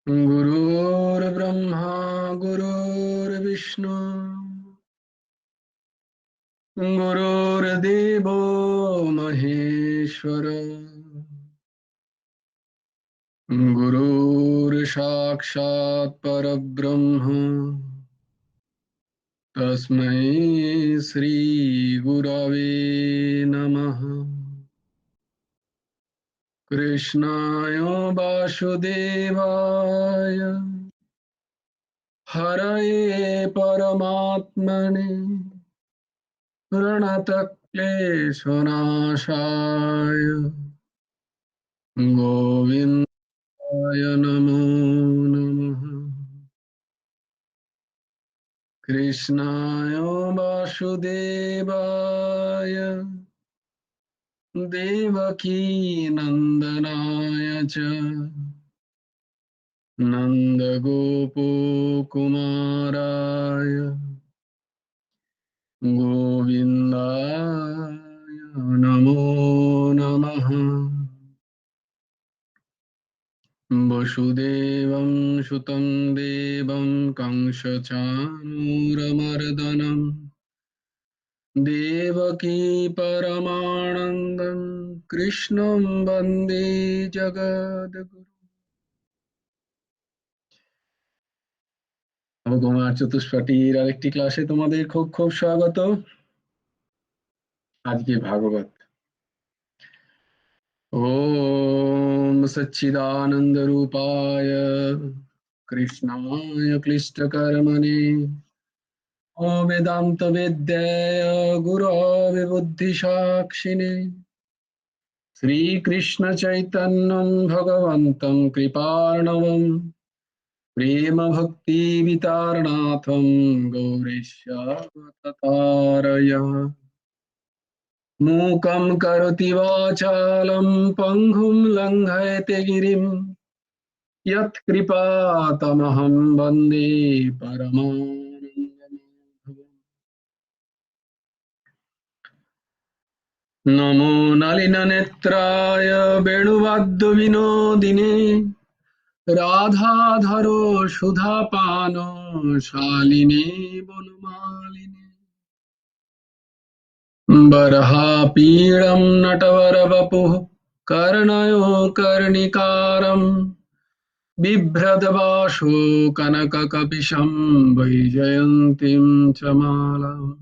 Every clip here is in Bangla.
गुरुर्ब्रह्मा गुरुर्विष्णु गुरुर्देवो महेश्वर गुरुर्साक्षात् परब्रह्म तस्मै श्री गुरवे नमः। कृष्णाय वासुदेवाय हरये परमात्मने प्रणतक्लेशनाशाय गोविन्दाय नमो नमः। कृष्णाय वासुदेवाय देवकी नन्दनाय च नन्दगोपकुमाराय गोविन्दाय नमो नमः। वसुदेवं सुतं देवं कंसचाणूरमर्दनं देवकी परमानन्दं कृष्णं वन्दे जगद्गुरुं। ভগবান চতুষ্পাঠীর আরেকটি ক্লাসে তোমাদের খুব খুব স্বাগত। আজকে ভাগবত। ওম সচ্চিদানন্দ রূপায় কৃষ্ণায় ক্লিষ্টকর্মণে वेदांत वेद्याय गुरवे बुद्धिसाक्षिणे श्रीकृष्ण चैतन्यं भगवन्तं कृपार्णवं प्रेम भक्ति वितारणाथं गौरीशतारय मूकं करोति वाचालं पङ्गुं लङ्घयते गिरिं यत्कृपातमहं वन्दे परमानन्दमाधवम्। नमो नलिननेत्राय वेणुवाद्यविनोदिने राधाधरो सुधापानो शालिने वनमालिने बर्हापीडं नटवरवपुः कर्णयो कर्णिकारं बिभ्रदवासो कनककपिशं वैजयन्तीं च मालाम्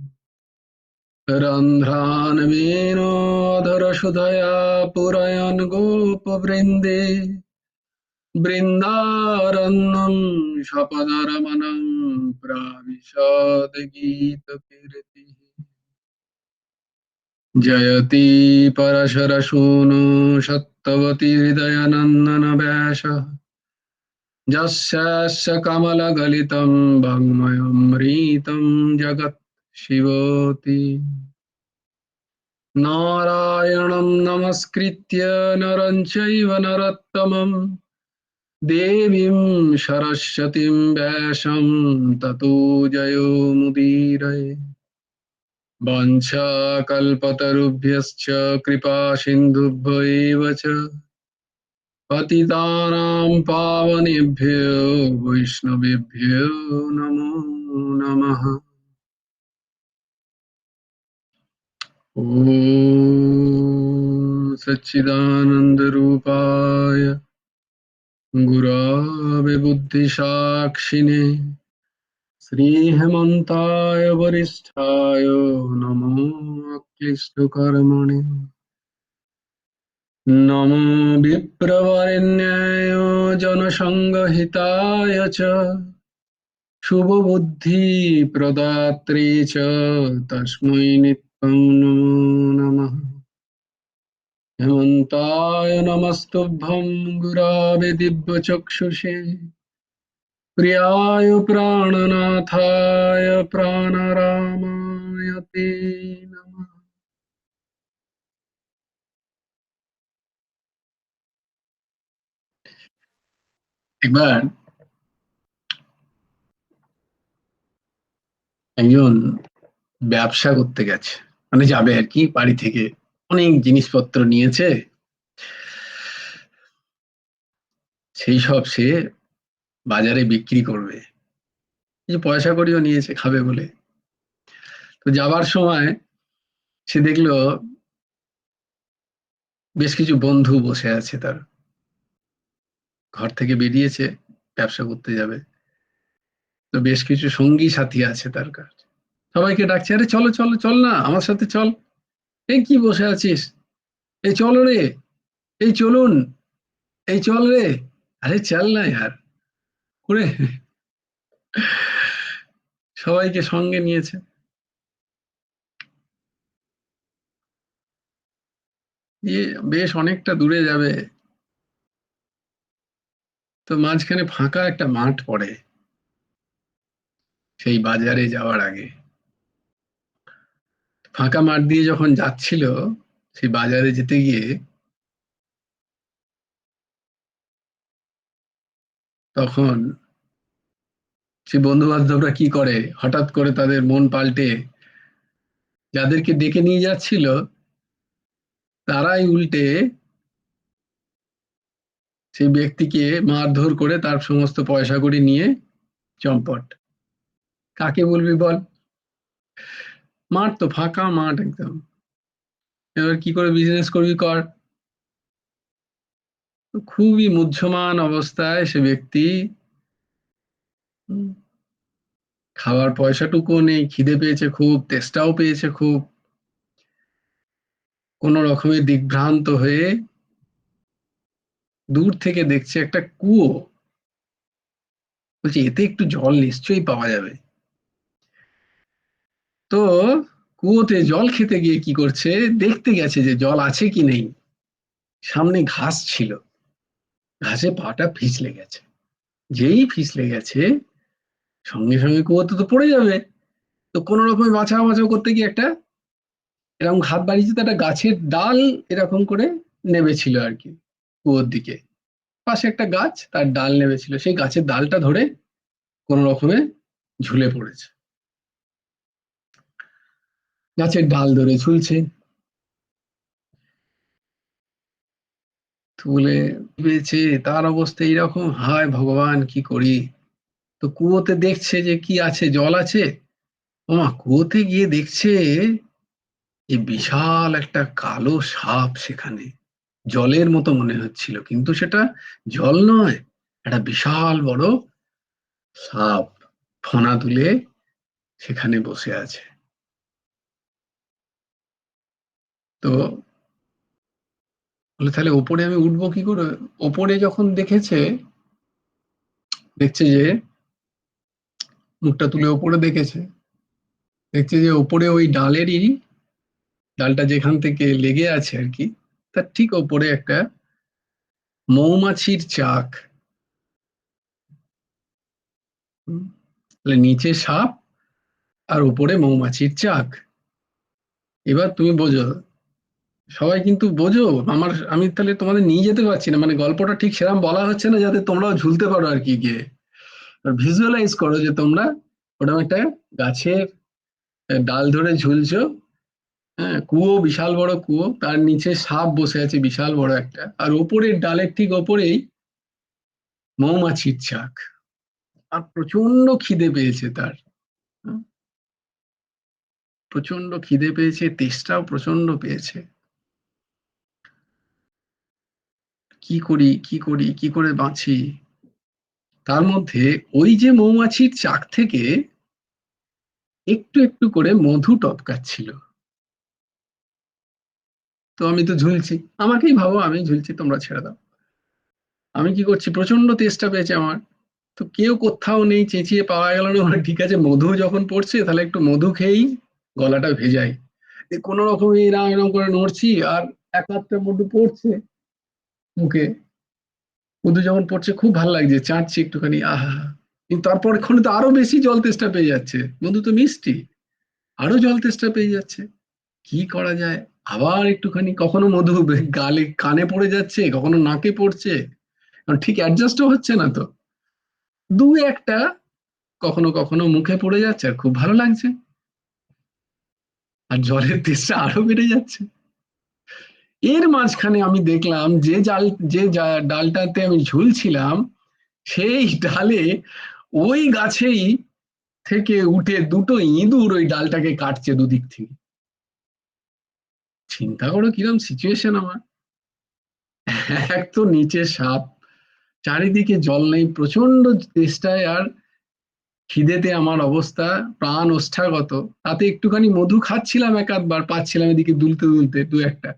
रन्ध्रान् वेणोदरसुधया पुरयन् गोपवृन्दे बृन्दारण्यं सपदरमणं प्राविशद गीतकीर्तिः। जयति परशरसूनु सत्तवती हृदयनन्दन व्यासः यस्यास्य कमलगलितं वाङ्मयमृतं जगत् शिवोति। नारायणं नमस्कृत्य नरं चैव नरोत्तमं देवीं सरस्वतीं व्यासं ततो जयो मुदीरये। वाञ्छाकल्पतरुभ्यश्च कृपा सिन्धुभ्यो एव च पतितानां पावनेभ्यो वैष्णवेभ्यो नमो नमः। ॐ सच्चिदानन्दरूपाय गुरवे बुद्धिसाक्षिणे श्रीहेमन्ताय वरिष्ठाय नमो अक्लिष्टकर्मणे नमो विप्रवरेण्याय जनसङ्गहिताय च शुभबुद्धिप्रदात्रे च तस्मै नित्यं नमो नमः। हेमन्ताय नमस्तुभ्यं गुरवे दिव्यचक्षुषे प्रियाय प्राणनाथाय प्राणरामाय ते नमः। একবার একজন ব্যবসা করতে গেছে, মানে যাবে আর কি, বাড়ি থেকে অনেক জিনিসপত্র নিয়েছে, সেই সব সে বাজারে বিক্রি করবে, কিছু পয়সা কড়িও নিয়েছে খাবে বলে। তো যাবার সময় সে দেখলো বেশ কিছু বন্ধু বসে আছে তার, ঘর থেকে বেরিয়েছে, ব্যবসা করতে যাবে। তো বেশ কিছু সঙ্গী সাথী আছে তার কাছে, সবাইকে ডাকছে, আরে চলো চলো, চল না আমার সাথে চল। এই কি বসে আছিস, এই চলো রে, এই চলুন, এই চল রে, আরে চল না यार করে সবাইকে সঙ্গে নিয়েছে। দিয়ে বেশ অনেকটা দূরে যাবে, তো মাঝখানে ফাঁকা একটা মাঠ পড়ে সেই বাজারে যাওয়ার আগে। ফাঁকা মাঠ দিয়ে যখন যাচ্ছিল সেই বাজারে যেতে গিয়ে, তখন সেই বন্ধু বান্ধবরা কি করে, হঠাৎ করে তাদের মন পাল্টে যাদেরকে ডেকে নিয়ে যাচ্ছিল তারাই উল্টে সেই ব্যক্তিকে মারধর করে তার সমস্ত পয়সা কড়ি নিয়ে চম্পট। কাকে বলবি বল, মাঠ তো ফাঁকা মাঠ একদম, এবার কি করে বিজনেস করবি কর। তো খুবই মুহ্যমান অবস্থায় সে ব্যক্তি, উম, খাওয়ার পয়সাটুকুও নেই, খিদে পেয়েছে খুব, তেষ্টাও পেয়েছে খুব, কোন রকমের দিগ্ভ্রান্ত হয়ে দূর থেকে দেখছে একটা কুয়ো, বলছে এতে একটু জল নিশ্চয়ই পাওয়া যাবে। তো কুয়োতে জল খেতে গিয়ে কি করছে, দেখতে গেছে যে জল আছে কি নেই, সামনে ঘাস ছিল, ঘাসে পাটা পিছলে গেছে, যেই পিছলে গেছে সঙ্গে সঙ্গে কুয়োতে তো পড়ে যাবে। তো কোন রকমে বাঁচাও বাঁচাও করতে গিয়ে একটা এরকম হাত বাড়িয়েছে, তো একটা গাছের ডাল এরকম করে নেমেছিল আর কি কুয়োর দিকে, পাশে একটা গাছ, তার ডাল নেমেছিল, সেই গাছের ডালটা ধরে কোন রকমে ঝুলে পড়েছে, গাছের ডাল ধরে ঝুলছে। তুলে পেয়েছে, তার অবস্থা এইরকম, হায় ভগবান কি করি। তো কুয়োতে দেখছে যে কি আছে, জল আছে, ওমা কুয়োতে গিয়ে দেখছে এই বিশাল একটা কালো সাপ সেখানে, জলের মতো মনে হচ্ছিল কিন্তু সেটা জল নয়, একটা বিশাল বড় সাপ ফনা তুলে সেখানে বসে আছে। তো বলে তাহলে ওপরে আমি উঠবো কি করে। ওপরে যখন দেখেছে, দেখছে যে মুখটা তুলে ওপরে দেখেছে, দেখছে যে ওপরে ওই ডালেরই, ডালটা যেখান থেকে লেগে আছে আর কি, তার ঠিক ওপরে একটা মৌমাছির চাক। হুম, তাহলে নিচে সাপ আর উপরে মৌমাছির চাক। এবার তুমি বোঝো, সবাই কিন্তু বোঝো, আমি তাহলে তোমাদের নিয়ে যেতে পারছি না, মানে গল্পটা ঠিক সেরকম বলা হচ্ছে না যাতে তোমরাও ঝুলতে পারো আর কি গিয়ে। ভিজুয়ালাইজ করো যে তোমরা ওরকম একটা গাছের ডাল ধরে ঝুলছো, হ্যাঁ, কুয়ো বিশাল বড় কুয়ো, তার নিচে সাপ বসে আছে বিশাল বড় একটা, আর ওপরের ডালের ঠিক ওপরেই মৌমাছির চাক। আর প্রচন্ড খিদে পেয়েছে তার, হুম, প্রচন্ড খিদে পেয়েছে, তেষ্টাও প্রচন্ড পেয়েছে। কি করি কি করি, কি করে বাঁচি। তার মধ্যে ওই যে মৌমাছির চাক থেকে একটু একটু করে মধু টপকাচ্ছিল। তো আমি তো ঝুলছি, আমাকেই ভাবো আমি ঝুলছি, তোমরা ছেড়ে দাও। আমি কি করছি, প্রচন্ড তেষ্টা পেয়েছে আমার, তো কেউ কোথাও নেই, চেঁচিয়ে পাওয়া গেল না, মানে ঠিক আছে মধু যখন পড়ছে তাহলে একটু মধু খেয়েই গলাটা ভেজাই। কোনো রকম এরম এরম করে নড়ছি, আর এক একটা মধু পড়ছে মুখে, মধু যখন পড়ছে খুব ভালো লাগছে, চাটছি একটুখানি, আহা। কিন্তু তারপর এখানে তো আরো বেশি জল তেষ্টা পেয়ে যাচ্ছে, মধু তো মিষ্টি, আরো জল তেষ্টা পেয়ে যাচ্ছে। কি করা যায়, আবার একটুখানি, কখনো মধু গালে কানে পড়ে যাচ্ছে, কখনো নাকে পড়ছে, কারণ ঠিক অ্যাডজাস্টও হচ্ছে না তো, দু একটা কখনো কখনো মুখে পড়ে যাচ্ছে আর খুব ভালো লাগছে, আর জলের তেষ্টা আরো বেড়ে যাচ্ছে। এর মাঝখানে আমি দেখলাম যে ডালটাতে আমি ঝুলছিলাম সেই ডালে ওই গাছেই থেকে উঠে দুটো ইঁদুর ওই ডালটাকে কাটছে দুদিক থেকে। চিন্তা করো কিরম সিচুয়েশন আমার। এক তো নিচে সাপ, চারিদিকে জল নেই, প্রচন্ড চেষ্টায় আর খিদেতে আমার অবস্থা প্রাণ ওষ্ঠাগত। তাতে একটুখানি মধু খাচ্ছিলাম, এক আধবার পাচ্ছিলাম এদিকে দুলতে দুলতে দু একটা,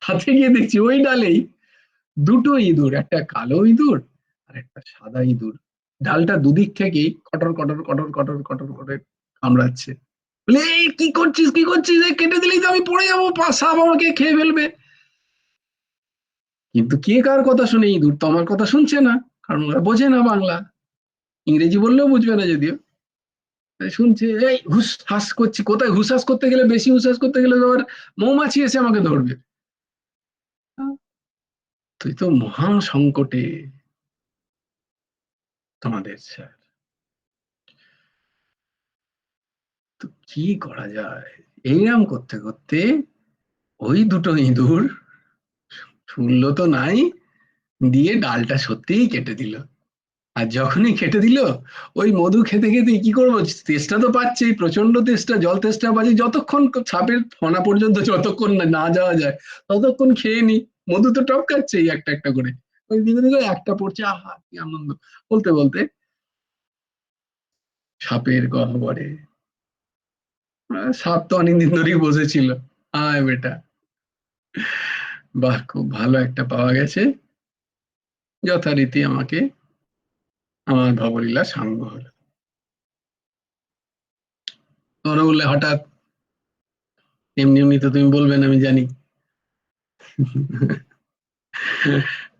হাতে গিয়ে দেখছি ওই ডালেই দুটো ইঁদুর, একটা কালো ইঁদুর আর একটা সাদা ইঁদুর, ডালটা দুদিক থেকেই কটর কটর কটর কটর কটর করে কামড়াচ্ছে। বলে, এই কি করছিস কি করছিস, এই কেটে দিলেই তো আমি পড়ে যাবো, সাপ আমাকে খেয়ে ফেলবে। কিন্তু কে কার কথা শুনে, ইঁদুর তো আমার কথা শুনছে না, কারণ ওরা বোঝে না বাংলা, ইংরেজি বললেও বুঝবে না যদিও। শুনছে, এই হুস হাস করছি, কোথায় হুসহাস করতে গেলে, বেশি হুসহাস করতে গেলে আবার মৌমাছি এসে আমাকে ধরবে। তুই তো মহা সংকটে তোমাদের স্যার। তো কি করা যায়, এইরকম করতে করতে ওই দুটো ইঁদুর শুনলো তো নাই, দিয়ে ডালটা সত্যিই কেটে দিল। আর যখনই কেটে দিল, ওই মধু খেতে খেতে কি করবো, তেষ্টা তো পাচ্ছেই, প্রচন্ড তেষ্টা, জল তেষ্টা পাচ্ছি, যতক্ষণ সাপের ফনা পর্যন্ত যতক্ষণ না না যাওয়া যায় ততক্ষণ খেয়ে নি। মধু তো টপকাচ্ছেই একটা একটা করে, ওই দিকে দিকে একটা পড়ছে, আহা কি আনন্দ। বলতে বলতে সাপের গহ্বরে, সাপ তো অনেকদিন ধরেই বসেছিল, আয় বেটা, বাহ খুব ভালো একটা পাওয়া গেছে। যথারীতি আমাকে আমার ভবলীলা সাঙ্গ হলো। তোমরা বললে হঠাৎ, এমনি এমনি তো তুমি বলবে না আমি জানি।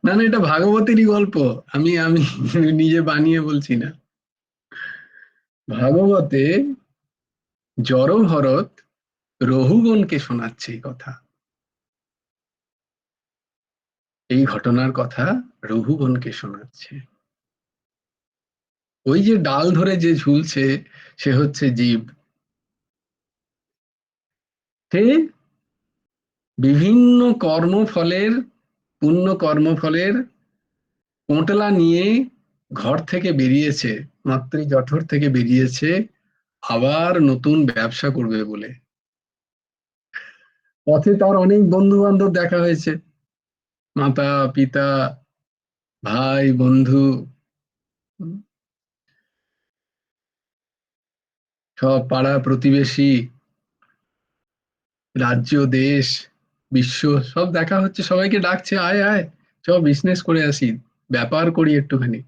না না, এটা ভাগবতেরই গল্প, আমি আমি নিজে বানিয়ে বলছি না। ভাগবতে জড়ভরত রঘুগণকে শোনাচ্ছে এই কথা, এই ঘটনার কথা রঘুগণকে শোনাচ্ছে। ওই যে ডাল ধরে যে ঝুলছে, সে হচ্ছে জীব। সে বিভিন্ন কর্মফলের, পুণ্য কর্মফলের পোঁটলা নিয়ে ঘর থেকে বেরিয়েছে, মাতৃ জঠর থেকে বেরিয়েছে আবার নতুন ব্যবসা করবে বলে। পথে তার অনেক বন্ধু বান্ধব দেখা হয়েছে, মাতা পিতা ভাই বন্ধু, সব পাড়া প্রতিবেশী, রাজ্য দেশ বিশ্ব সব দেখা হচ্ছে, সবাইকে ডাকছে, আয় আয় চ বিজনেস করে আসি, ব্যাপার করি একটুখানি।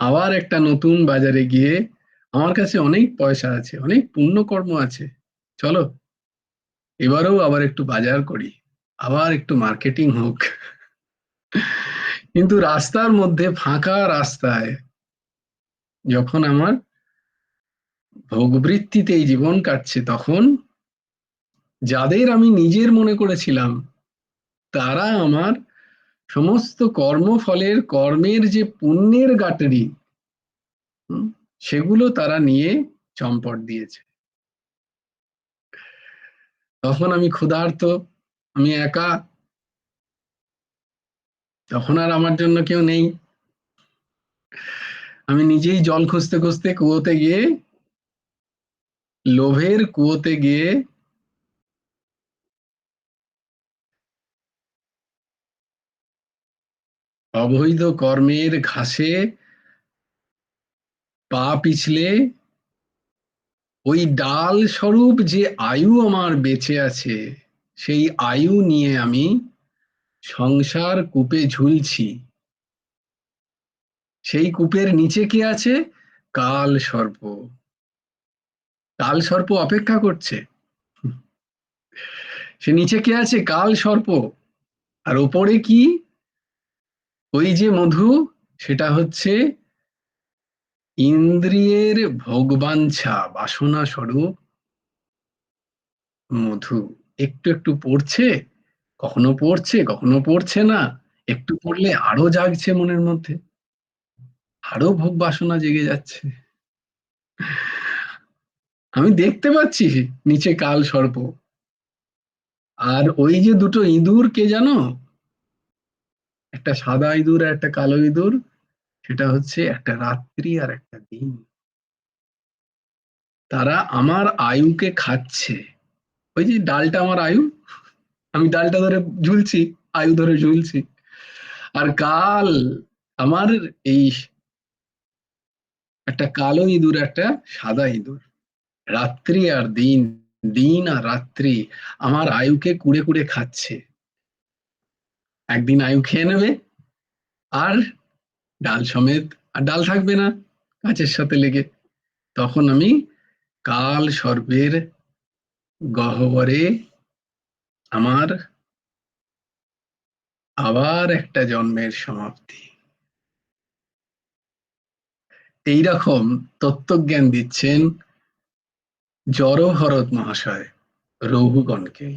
আবার একটা নতুন বাজারে গিয়ে, আমার কাছে অনেক পয়সা আছে, অনেক পুণ্যকর্ম আছে, চলো এবারেও আবার একটু বাজার করি, আবার একটু মার্কেটিং হোক। কিন্তু রাস্তার মধ্যে, ফাঁকা রাস্তায়, যখন আমার ভোগবৃত্তিতে এই জীবন কাটছে, তখন যাদের আমি নিজের মনে করেছিলাম, তারা আমার সমস্ত কর্মফলের, কর্মের যে পুণ্যের গাঁটরি, সেগুলো তারা নিয়ে চম্পট দিয়েছে। তখন আমি ক্ষুধার্ত, আমি একা, তখন আর আমার জন্য কেউ নেই। আমি নিজেই জল খুঁজতে খুঁজতে কুয়োতে গিয়ে, লোভের কুয়োতে গিয়ে অবৈধ কর্মের ঘাসে পা পিছলে, ওই ডাল স্বরূপ যে আয়ু আমার বেঁচে আছে, সেই আয়ু নিয়ে আমি সংসার কূপে ঝুলছি। সেই কূপের নিচে কে আছে, কাল সর্প। কাল সর্প অপেক্ষা করছে, সে নিচে কে আছে, কাল সর্প। আর ওপরে কি, ওই যে মধু, সেটা হচ্ছে ইন্দ্রিয়ের ভোগবাঞ্ছা বাসনা স্বরূপ মধু। একটু একটু পড়ছে, কখনো পড়ছে কখনো পড়ছে না, একটু পড়লে আরো জাগছে মনের মধ্যে, আরো ভোগ বাসনা জেগে যাচ্ছে। আমি দেখতে পাচ্ছি নিচে কাল সর্প, আর ওই যে দুটো ইঁদুর কে জানো, একটা সাদা ইঁদুর আর একটা কালো ইঁদুর, সেটা হচ্ছে একটা রাত্রি আর একটা দিন। তারা আমার আয়ুকে খাচ্ছে। ওই যে ডালটা আমার আয়ু, আমি ডালটা ধরে ঝুলছি, আয়ু ধরে ঝুলছি। আর কাল আমার এই একটা কালো ইঁদুর, একটা সাদা ইঁদুর, রাত্রি আর দিন, দিন আর রাত্রি আমার আয়ুকে কুড়ে কুড়ে খাচ্ছে। একদিন আয়ু খেয়ে নেবে, আর ডাল সমেত, আর ডাল থাকবে না কাছের সাথে লেগে। তখন আমি কাল সর্পের গহ্বরে আমার আবার একটা জন্মের সমাপ্তি। এইরকম তত্ত্বজ্ঞান দিচ্ছেন জড়ভরত মহাশয় রঘুগণকে।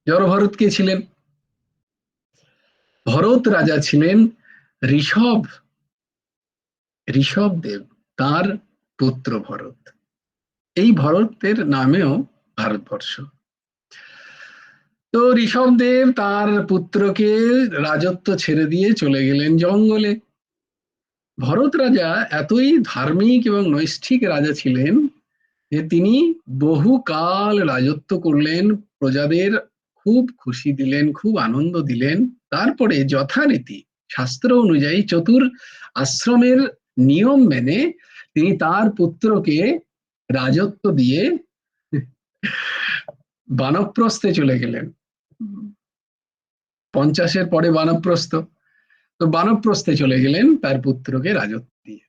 জড়ভরত কে ছিলেন? ভরত রাজা ছিলেন ঋষভ, ঋষভ দেব, তার পুত্র ভরত। এই ভরতের নামেও ভারতবর্ষ। তো ঋষভ দেব তার পুত্রকে রাজত্ব ছেড়ে দিয়ে চলে গেলেন জঙ্গলে। ভরত রাজা এতই ধার্মিক এবং নৈষ্ঠিক রাজা ছিলেন যে তিনি বহুকাল রাজত্ব করলেন, প্রজাদের খুব খুশি দিলেন, খুব আনন্দ দিলেন। তারপরে যথারীতি শাস্ত্র অনুযায়ী চতুর আশ্রমের নিয়ম মেনে তিনি তার পুত্রকে রাজত্ব দিয়ে বানপ্রস্থে চলে গেলেন। 50-এর পরে বানপ্রস্থ, তো বানপ্রস্থে চলে গেলেন তার পুত্রকে রাজত্ব দিয়ে।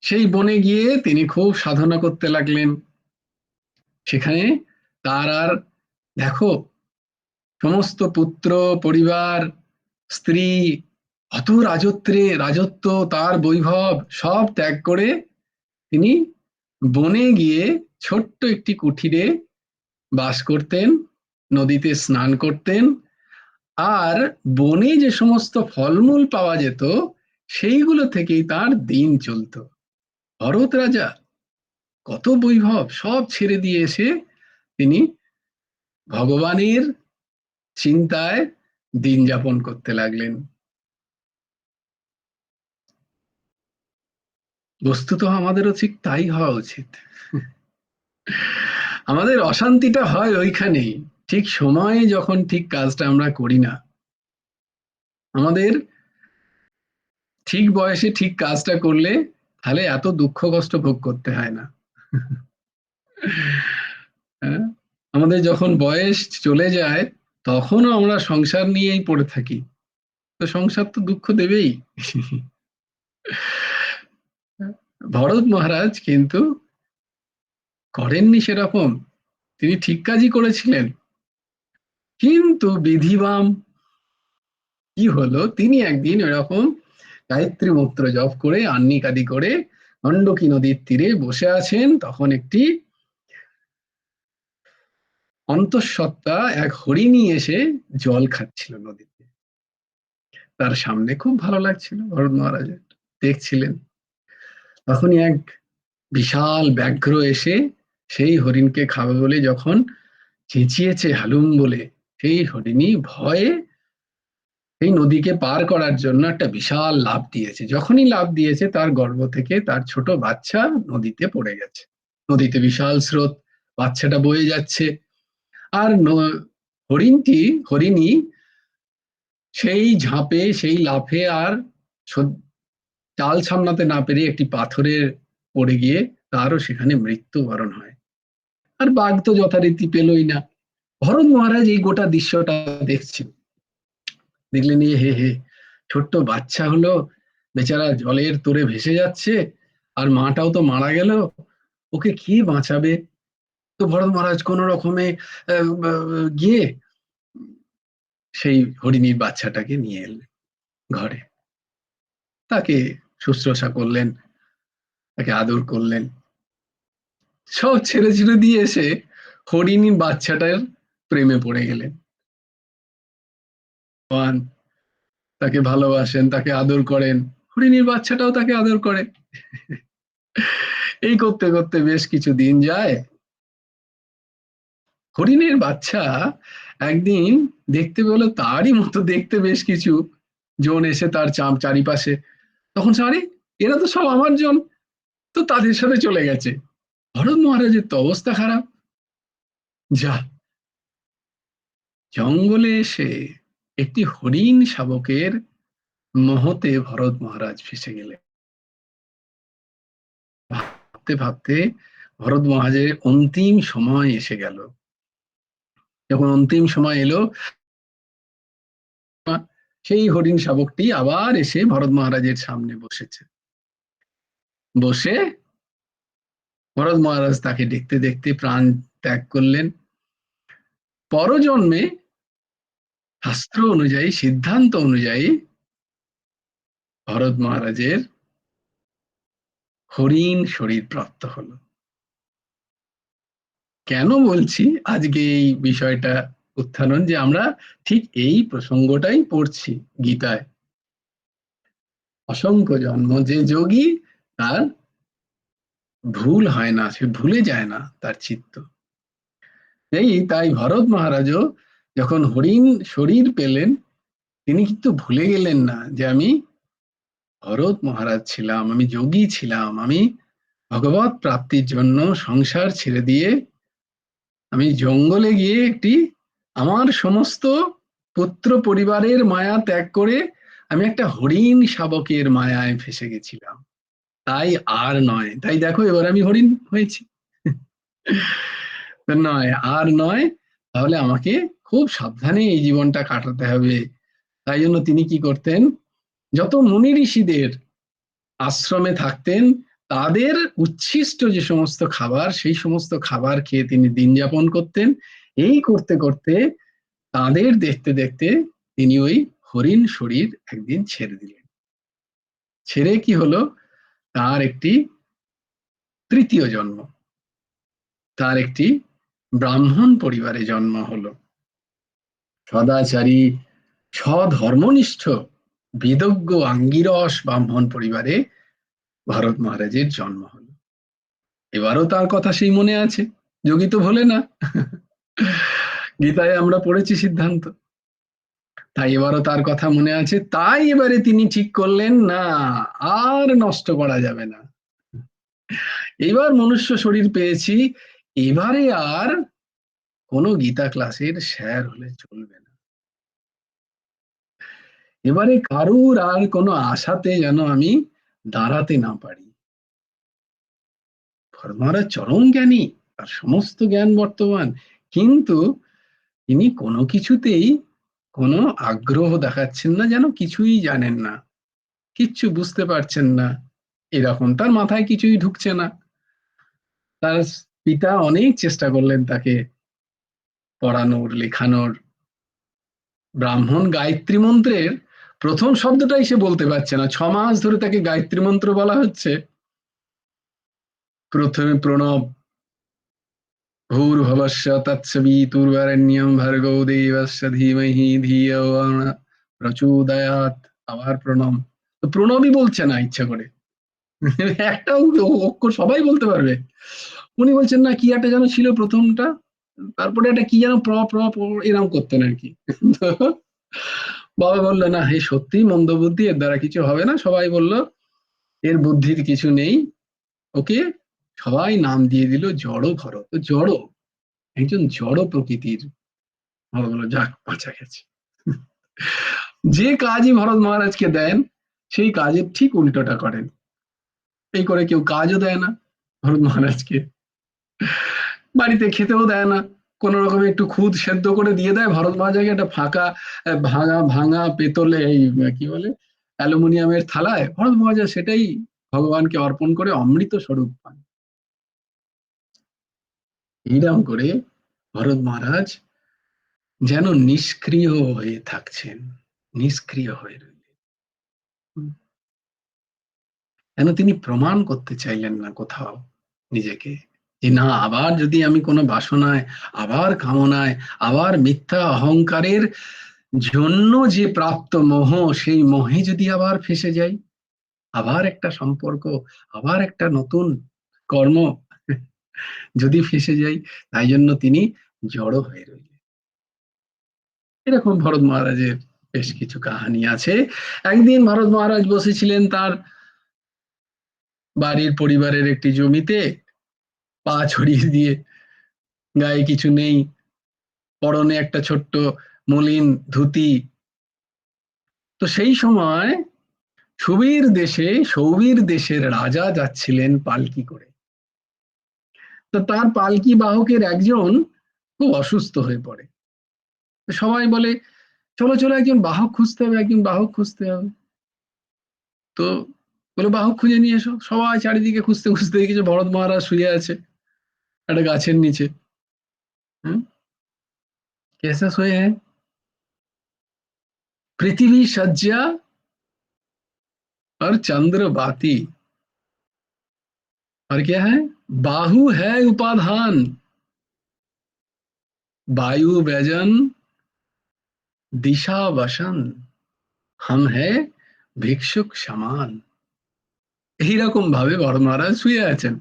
সেই বনে গিয়ে তিনি খুব সাধনা করতে লাগলেন। সেখানে তার আর, দেখো, সমস্ত পুত্র পরিবার, স্ত্রী, অত রাজত্ব, তার বৈভব সব ত্যাগ করে তিনি বনে গিয়ে ছোট্ট একটি কুঠিরে বাস করতেন, নদীতে স্নান করতেন, আর বনে যে সমস্ত ফলমূল পাওয়া যেত সেইগুলো থেকেই তার দিন চলতো। ভরত রাজা কত বৈভব সব ছেড়ে দিয়ে এসে তিনি ভগবানের চিন্তায় দিন যাপন করতে লাগলেন। বস্তুত আমাদেরও ঠিক তাই হওয়া উচিত। আমাদের অশান্তিটা হয় ওইখানেই, ঠিক সময়ে যখন ঠিক কাজটা আমরা করি না। আমাদের ঠিক বয়সে ঠিক কাজটা করলে তাহলে এত দুঃখ কষ্ট ভোগ করতে হয় না। হ্যাঁ? আমাদের যখন বয়স চলে যায় তখনও আমরা সংসার নিয়েই পড়ে থাকি, তো সংসার তো দুঃখ দেবেই। ভরত মহারাজ কিন্তু করেননি সেরকম, তিনি ঠিক কাজই করেছিলেন। কিন্তু বিধিবাম কি হলো, তিনি একদিন এরকম গায়ত্রী মন্ত্র জপ করে আহ্নিক আদি করে গণ্ডকী নদীর তীরে বসে আছেন, তখন একটি অন্তঃসত্ত্বা এক হরিণী এসে জল খাচ্ছিল নদীতে। তার সামনে খুব ভালো লাগছিল ভরত মহারাজের, দেখছিলেন। তখনই এক বিশাল ব্যাঘ্র এসে সেই হরিণকে খাবে বলে যখন চেঁচিয়েছে হালুম বলে, সেই হরিণী ভয়ে এই নদীকে পার করার জন্য একটা বিশাল লাফ দিয়েছে। যখনই লাফ দিয়েছে তার গর্ভ থেকে তার ছোট বাচ্চা নদীতে পড়ে গেছে। নদীতে বিশাল স্রোত, বাচ্চাটা বয়ে যাচ্ছে। আর হরিণী সেই ঝাঁপে, সেই লাফে আর চাল সামলাতে না পেরে একটি পাথরের পড়ে গিয়ে তারও সেখানে মৃত্যুবরণ হয়। আর বাঘ তো যথারীতি পেলই না। ভরত মহারাজ এই গোটা দৃশ্যটা দেখছেন, দেখলেন এ হে হে, ছোট্ট বাচ্চা হলো, বেচারা জলের তোরে ভেসে যাচ্ছে, আর মাটাও তো মারা গেল, ওকে কে বাঁচাবে? তো ভরত মহারাজ কোন রকমে গিয়ে সেই হরিণীর বাচ্চাটাকে নিয়ে এলেন ঘরে, তাকে শুশ্রূষা করলেন, তাকে আদর করলেন, সব ছেড়ে ছেড়ে দিয়ে এসে হরিণীর বাচ্চাটার প্রেমে পড়ে গেলেন। ভগবান তাকে ভালোবাসেন, তাকে আদর করেন, হরিণীর বাচ্চাটাও তাকে আদর করে। এই করতে করতে বেশ কিছু দিন যায়। হরিণের বাচ্চা একদিন দেখতে পেলো তারই মতো দেখতে বেশ কিছু জন এসে তার চারিপাশে। তখন সে, আরে এরা তো সব আমার জন, তো তাদের সাথে চলে গেছে। ভরত মহারাজের তো অবস্থা খারাপ। যা, জঙ্গলে এসে একটি হরিণ শাবকের মোহতে ভরত মহারাজ ফেসে গেলেন। ভাবতে ভাবতে ভরত মহারাজের অন্তিম সময় এসে গেল। যখন অন্তিম সময় এলো, সেই হরিণ শাবকটি আবার এসে ভরত মহারাজের সামনে বসেছে। বসে ভরত মহারাজ তাকে দেখতে দেখতে প্রাণ ত্যাগ করলেন। পরজন্মে শাস্ত্র অনুযায়ী, সিদ্ধান্ত অনুযায়ী ভরত মহারাজের হরিণ শরীর প্রাপ্ত হলো। কেন বলছি আজকে এই বিষয়টা উত্থারণ, যে আমরা ঠিক এই প্রসঙ্গটাই পড়ছি গীতায়। অসংখ্য জন্ম, যে যোগী তার ভুল হয় না, সে ভুলে যায় না তার চিত্ত। তাই ভরত মহারাজও যখন হরিণ শরীর পেলেন, তিনি কিন্তু ভুলে গেলেন না যে আমি ভরত মহারাজ ছিলাম, আমি যোগী ছিলাম, আমি ভগবত প্রাপ্তির জন্য সংসার ছেড়ে দিয়ে আমি জঙ্গলে গিয়ে একটি আমার সমস্ত পুত্র পরিবারের মায়া ত্যাগ করে আমি একটা হরিণ শাবকের মায়ায় ফেসে গেছিলাম। তাই আর নয়, তাই দেখো এবার আমি হরিণ হয়েছি। নয় আর নয়, তাহলে আমাকে খুব সাবধানে এই জীবনটা কাটাতে হবে। তাই জন্য তিনি কি করতেন, যত মুনি ঋষিদের আশ্রমে থাকতেন তাদের উচ্ছিষ্ট যে সমস্ত খাবার, সেই সমস্ত খাবার খেয়ে তিনি দিন যাপন করতেন। এই করতে করতে তাদের দেখতে দেখতে তিনি ওই হরিণ শরীর একদিন ছেড়ে দিলেন। ছেড়ে কি হলো, তার একটি তৃতীয় জন্ম, তার একটি ব্রাহ্মণ পরিবারে জন্ম হলো। সদাচারী, স্বধর্মনিষ্ঠ, বেদজ্ঞ আঙ্গিরস ব্রাহ্মণ পরিবারে ভরত মহারাজের জন্ম হলো। এবারও তার কথা সেই মনে আছে, যোগী তো ভোলে না। গীতায় আমরা পড়েছি সিদ্ধান্ত, তাই এবারও তার কথা মনে আছে। তাই এবারে তিনি ঠিক করলেন, না আর নষ্ট করা যাবে না, এবার মনুষ্য শরীর পেয়েছি, এবারে আর কোনো গীতা ক্লাসের স্যার হলে চলবে না। এবারে কারুর আর কোনো আশাতে যেন আমি দাঁড়াতে না পারি। মহারাজ চরম জ্ঞানী, তার সমস্ত জ্ঞান বর্তমান, কিন্তু তিনি কোনো কিছুতেই কোনো আগ্রহ দেখাচ্ছেন না, যেন কিছুই জানেন না, কিচ্ছু বুঝতে পারছেন না, এরকম তার মাথায় কিছুই ঢুকছে না। তার পিতা অনেক চেষ্টা করলেন তাকে পড়ানোর, লেখানোর। ব্রাহ্মণ গায়ত্রী মন্ত্রের প্রথম শব্দটাই সে বলতে পারছে না, 6 মাস ধরে তাকে গায়ত্রী মন্ত্র বলা হচ্ছে। প্রথমে প্রণব, ভূর্ভুবস্য তৎসবিতুর্বরেণ্যং ভর্গো দেবস্য ধীমহি ধিয়ো যো নঃ প্রচোদয়াৎ। আবার প্রণব, তো প্রণবই বলছে না ইচ্ছা করে। একটা অক্ষর সবাই বলতে পারবে, উনি বলছেন না, কি একটা যেন ছিল প্রথমটা, তারপরে একটা কি যেন প্র প্র এরকম করতেন আর কি। তো বাবা বললো, না হে সত্যি মন্দ বুদ্ধি, এর দ্বারা কিছু হবে না। সবাই বলল এর বুদ্ধির কিছু নেই, ওকে সবাই নাম দিয়ে দিল জড় ভরত। জড়, একজন জড় প্রকৃতির। বাবা বললো, যাক বাঁচা গেছে। যে কাজই ভরত মহারাজকে দেন, সেই কাজের ঠিক উল্টোটা করেন। এই করে কেউ কাজও দেয় না ভরত মহারাজকে, বাড়িতে খেতেও দেয় না, কোন রকমের একটু খুদ সেদ্ধ করে দিয়ে দেয় ভরত মহারাজকে একটা ফাঁকা ভাঙা ভাঙা পেতলে, এই কি বলে অ্যালুমিনিয়ামের থালায়, ভরত মহারাজ সেটাই ভগবানকে অর্পণ করে অমৃত স্বরূপ পান। এইরকম করে ভরত মহারাজ যেন নিষ্ক্রিয় হয়ে থাকছেন, নিষ্ক্রিয় হয়ে রইলেন। কেন, তিনি প্রমাণ করতে চাইলেন না কোথাও নিজেকে, যে না আবার যদি আমি কোনো বাসনায়, আবার কামনায়, আবার মিথ্যা অহংকারের জন্য যে প্রাপ্ত মোহ, সেই মোহে যদি আবার ফেসে যাই, আবার একটা সম্পর্ক, আবার একটা নতুন কর্ম যদি ফেসে যাই, তাই জন্য তিনি জড়ো হয়ে রইলেন। এরকম ভরত মহারাজের বেশ কিছু কাহিনী আছে। একদিন ভরত মহারাজ বসেছিলেন তার বাড়ির পরিবারের একটি জমিতে, পা ছড়িয়ে দিয়ে, গায়ে কিছু নেই, পরনে একটা ছোট্ট মলিন ধুতি। তো সেই সময় সৌবীর দেশের রাজা যাচ্ছিলেন পালকি করে। তো তার পালকি বাহকের একজন খুব অসুস্থ হয়ে পড়ে। সবাই বলে, চলো চলো, একজন বাহক খুঁজতে হবে, একজন বাহক খুঁজতে হবে। তো বলে, বাহক খুঁজে নিয়ে এসো। সবাই চারিদিকে খুঁজতে খুঁজতে দেখেছে ভরত মহারাজ শুয়ে আছে একটা গাছের নিচে। হুম, कैसा सोए हैं? पृथ्वी सज्जा और चंद्र बाती, और क्या है? बाहु है उपाधान, वायु व्यजन, दिशा वसन, हम है ভিক্ষুক সমান। এইরকম ভাবে ভরত মহারাজ শুয়ে আছেন।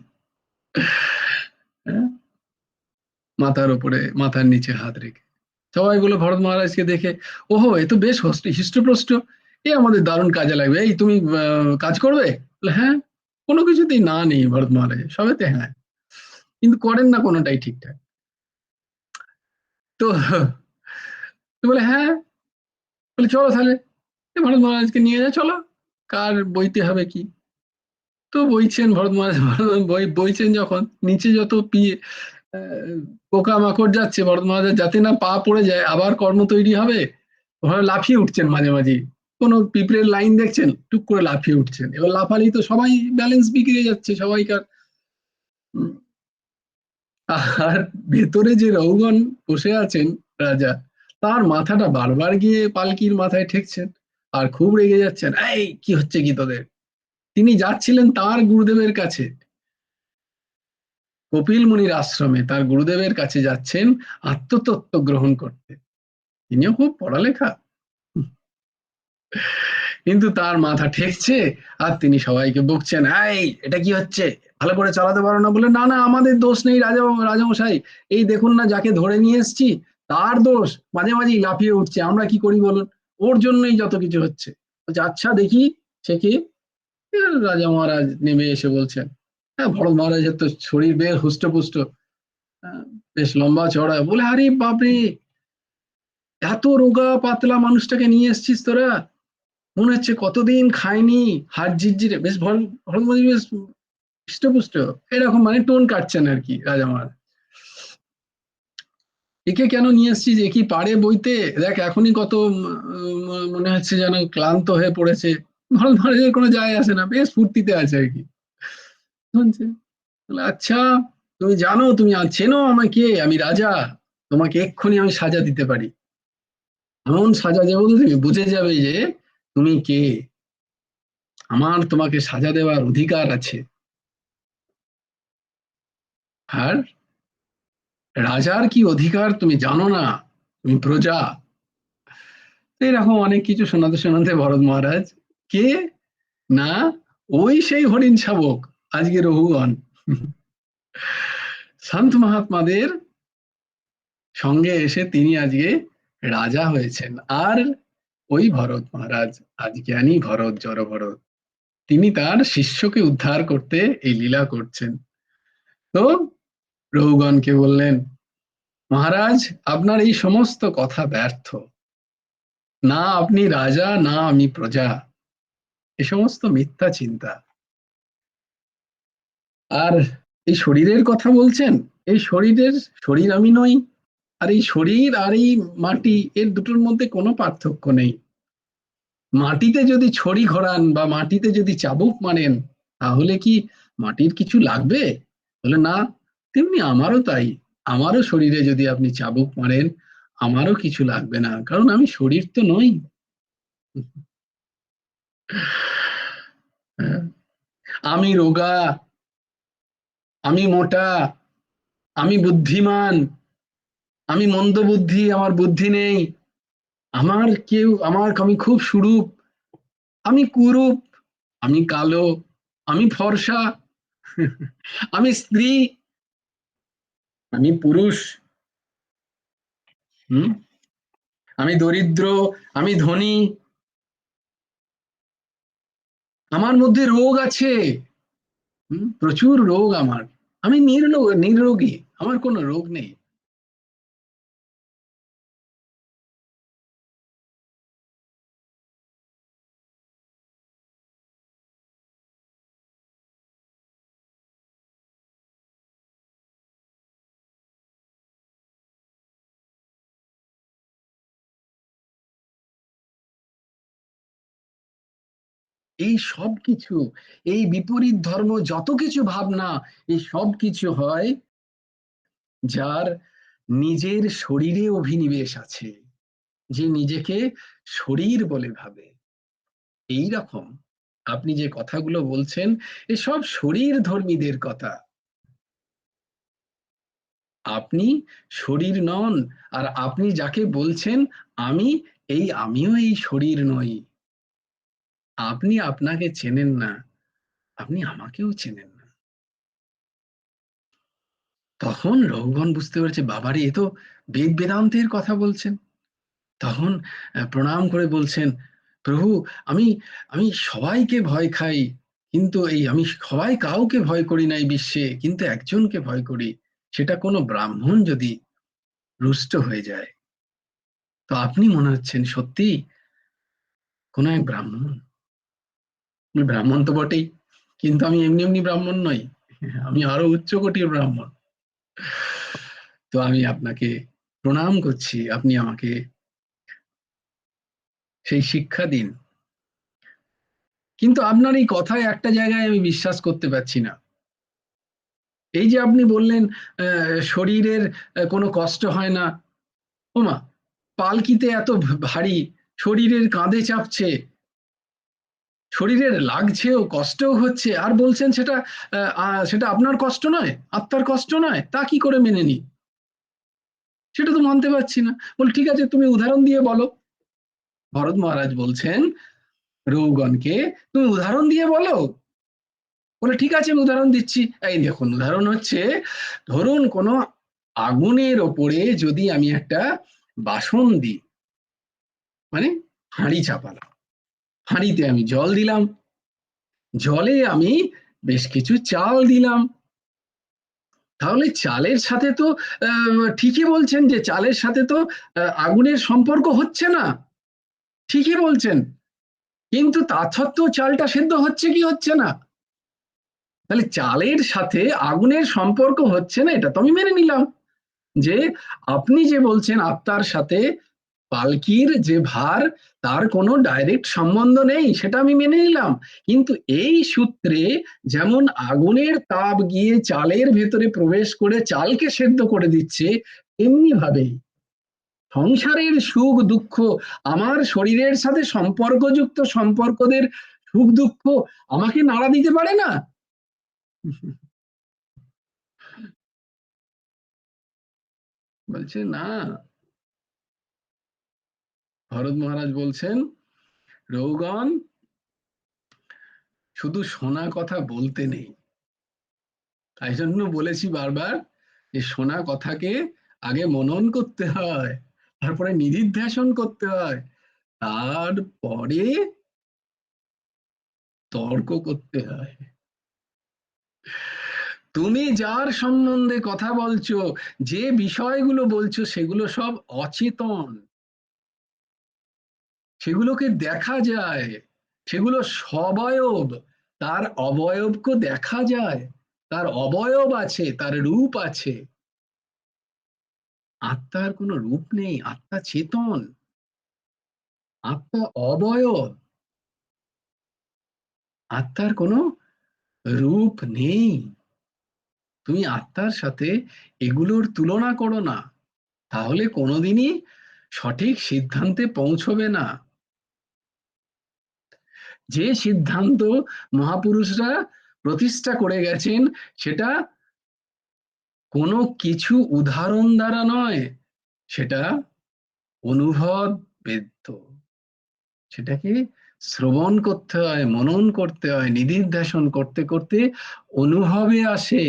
হ্যাঁ, মাথার উপরে, মাথার নিচে হাত রেখে। সবাই বলে ভরত মহারাজকে দেখে, ওহো, এ তো বেশ হৃষ্টপুষ্ট, এ আমাদের দারুণ কাজে লাগবে, এই তুমি কাজ করবে? হ্যাঁ। কোনো কিছুতেই না নেই ভরত মহারাজ, সবেতে হ্যাঁ, কিন্তু করেন না কোনোটাই ঠিকঠাক। তো বলে হ্যাঁ, বলে চলো তাহলে ভরত মহারাজকে নিয়ে যা, চলো, কার বইতে হবে কি। তো বইছেন ভরত মহারাজ, বই বইছেন যখন, নিচে যত পোকামাকড় যাচ্ছে, ভরত মহারাজ যাতে না পা পড়ে যায়, আবার কর্ম তৈরি হবে, ওভাবে লাফিয়ে উঠছেন মাঝে মাঝে। কোনো পিঁপড়ের লাইন দেখছেন, টুক করে লাফিয়ে উঠছেন। এবার লাফালেই তো সবাই ব্যালেন্স বিগড়ে যাচ্ছে সবাইকার। আর ভেতরে যে রৌগণ বসে আছেন রাজা, তার মাথাটা বারবার গিয়ে পালকির মাথায় ঠেকছেন, আর খুব রেগে যাচ্ছেন, এই কি হচ্ছে কি তোদের। তিনি যাচ্ছিলেন তার গুরুদেবের কাছে, কপিল মুনির আশ্রমে তার গুরুদেবের কাছে যাচ্ছেন আত্মতত্ত্ব গ্রহণ করতে। তিনিও খুব পড়ালেখা, কিন্তু তার মাথা ঠেকছে, আর তিনি সবাইকে বকছেন, এই এটা কি হচ্ছে, ভালো করে চালাতে পারো না? বলে, না না, আমাদের দোষ নেই রাজামশাই, এই দেখুন না, যাকে ধরে নিয়ে এসছি তার দোষ, মাঝে মাঝেই লাফিয়ে উঠছে, আমরা কি করি বলুন, ওর জন্যই যত কিছু হচ্ছে। বলছে, আচ্ছা দেখি সে কি। রাজা মহারাজ নেমে এসে বলছেন, হ্যাঁ, ভরত মহারাজের তো শরীর বেশ হুষ্টপুষ্ট, বেশ লম্বা চড়া। বলে, আরে বাপরে, এত রোগা পাতলা মানুষটাকে নিয়ে এসছিস তোরা, মনে হচ্ছে কতদিন খায়নি, হাড় ঝিরঝিরে, বেশ ভরত মহারাজ বেশ হৃষ্টপুষ্ট, এরকম মানে টোন কাটছেন আর কি রাজা মহারাজ। একে কেন নিয়ে এসছিস, এ কি পারে বইতে, দেখ এখনই কত মনে হচ্ছে যেন ক্লান্ত হয়ে পড়েছে। ভরত মহারাজের কোনো যায় আসে না, বেশ ফুর্তিতে আছে আর কি, শুনছে। আচ্ছা, তুমি জানো, তুমি চেনো আমাকে, আমি রাজা, তোমাকে এক্ষুনি আমি সাজা দিতে পারি, এমন সাজা দেবো তুমি বুঝে যাবে যে তুমি কে, আমার তোমাকে সাজা দেওয়ার অধিকার আছে। আর রাজার কি অধিকার তুমি জানো না, তুমি প্রজা। এরকম অনেক কিছু শোনাতে শোনাতে ভরত মহারাজ, কে, না, ওই সেই হরিণ শাবক, আজকে রঘুগণ, সন্ত মহাত্মাদের সঙ্গে এসে তিনি আজকে রাজা হয়েছেন। আর ওই ভরত মহারাজ, আজ জ্ঞানী ভরত, জড় ভরত, তিনি তার শিষ্যকে উদ্ধার করতে এই লীলা করছেন। তো রঘুগণকে বললেন, মহারাজ, আপনার এই সমস্ত কথা ব্যর্থ, না আপনি রাজা, না আমি প্রজা, এ সমস্ত মিথ্যা চিন্তা। আর এই শরীরের কথা বলছেন, এই শরীর আমি নই, আর এই শরীর আর এই মাটি, এর দুটোর মধ্যে কোনো পার্থক্য নেই। মাটিতে যদি ছড়ি ঘোরান বা মাটিতে যদি চাবুক মারেন, তাহলে কি মাটির কিছু লাগবে? বলে, না, তেমনি আমারও তাই, আমারও শরীরে যদি আপনি চাবুক মারেন, আমারও কিছু লাগবে না, কারণ আমি শরীর তো নই। আমি রোগা, আমি মোটা, আমি বুদ্ধিমান, আমি মন্দ বুদ্ধি, আমার বুদ্ধি নেই, আমি খুব সুরূপ, আমি কুরূপ, আমি কালো, আমি ফর্সা, আমি স্ত্রী, আমি পুরুষ। হুম, আমি দরিদ্র, আমি ধনী, আমার মধ্যে রোগ আছে, প্রচুর রোগ আমার, আমি নিরোগী, আমার কোনো রোগ নেই। এই সব কিছু, এই বিপরীত ধর্ম যত কিছু ভাবনা, এই সব কিছু হয় যার নিজের শরীরে অভিনিবেশ আছে, যে নিজেকে শরীর বলে ভাবে। এই রকম আপনি যে কথাগুলো বলছেন, এসব শরীর ধর্মীদের কথা। আপনি শরীর নন, আর আপনি যাকে বলছেন আমি, আমিও এই শরীর নই। আপনি আপনাকে চেনেন না, আপনি আমাকেও চেনেন না। তখন রঘুগণ বুঝতে পেরেছে, বাবারে এ তো বেদ বেদান্তের কথা বলছেন। তখন প্রণাম করে বলছেন, প্রভু আমি আমি সবাইকে ভয় খাই, কিন্তু আমি সবাই কাউকে ভয় করি না এই বিশ্বে, কিন্তু একজনকে ভয় করি, সেটা কোনো ব্রাহ্মণ যদি রুষ্ট হয়ে যায়। তো আপনি মনে হচ্ছেন সত্যি কোনো এক ব্রাহ্মণ। ব্রাহ্মণ তো বটেই, কিন্তু আমি এমনি এমনি ব্রাহ্মণ নই, আমি আরো উচ্চ কোটির ব্রাহ্মণ। তো আমি আপনাকে প্রণাম করছি, আপনি আমাকে সেই শিক্ষা দিন। কিন্তু আপনার এই কথায় একটা জায়গায় আমি বিশ্বাস করতে পারছি না। এই যে আপনি বললেন শরীরের কোনো কষ্ট হয় না, ওমা, পালকিতে এত ভারী, শরীরের কাঁধে চাপছে, শরীরের লাগছেও, কষ্টও হচ্ছে, আর বলছেন সেটা সেটা আপনার কষ্ট নয়, আত্মার কষ্ট নয়, তা কি করে মেনে নি? সেটা তো মানতে পারছি না। বল ঠিক আছে, তুমি উদাহরণ দিয়ে বলো। ভরত মহারাজ বলছেন রৌগণকে, তুমি উদাহরণ দিয়ে বলো। বলে ঠিক আছে, আমি উদাহরণ দিচ্ছি। এই দেখুন, উদাহরণ হচ্ছে, ধরুন কোনো আগুনের ওপরে যদি আমি একটা বাসন দিই, মানে হাঁড়ি চাপালাম, হাঁড়িতে আমি জল দিলাম, জলে আমি বেশ কিছু চাল দিলাম, তাহলে চালের সাথে তো ঠিকই বলছেন যে চালের সাথে তো আগুনের সম্পর্ক হচ্ছে না, ঠিকই বলছেন, কিন্তু তা সত্ত্বেও চালটা সেদ্ধ হচ্ছে কি হচ্ছে না? তাহলে চালের সাথে আগুনের সম্পর্ক হচ্ছে না, এটা তো আমি মেনে নিলাম। যে আপনি যে বলছেন আত্মার সাথে পালকির যে ভার, তার কোনো ডাইরেক্ট সম্বন্ধ নেই, সেটা আমি মেনে নিলাম। কিন্তু এই সূত্রে যেমন আগুনের তাপ গিয়ে চালের ভেতরে প্রবেশ করে চালকে সেদ্ধ করে দিচ্ছে, এমনি ভাবেই সংসারের সুখ দুঃখ, আমার শরীরের সাথে সম্পর্কযুক্ত সম্পর্কদের সুখ দুঃখ আমাকে নাড়া দিতে পারে না। বলছে না, ভরত মহারাজ বলছেন, রৌগণ, শুধু শোনা কথা বলতে নেই। তাই জন্য বলেছি বারবার, যে শোনা কথাকে আগে মনন করতে হয়, তারপরে নিধিধ্যাসন করতে হয়, তারপরে তর্ক করতে হয়। তুমি যার সম্বন্ধে কথা বলছো, যে বিষয়গুলো বলছো, সেগুলো সব অচেতন, সেগুলোকে দেখা যায়, সেগুলো সবয়ব, তার অবয়বকে দেখা যায়, তার অবয়ব আছে, তার রূপ আছে। আত্মার কোনো রূপ নেই, আত্মা চেতন, আত্মা অবয়ব, আত্মার কোনো রূপ নেই। তুমি আত্মার সাথে এগুলোর তুলনা করো না, তাহলে কোনোদিনই সঠিক সিদ্ধান্তে পৌঁছবে না। যে সিদ্ধান্ত মহাপুরুষরা প্রতিষ্ঠা করে গেছেন, সেটা কোনো কিছু উদাহরণ দ্বারা নয়, সেটা অনুভব বেদ্য, সেটাকে শ্রবণ করতে হয়, মনন করতে হয়, নিধিধ্যাসন করতে করতে অনুভবে আসে।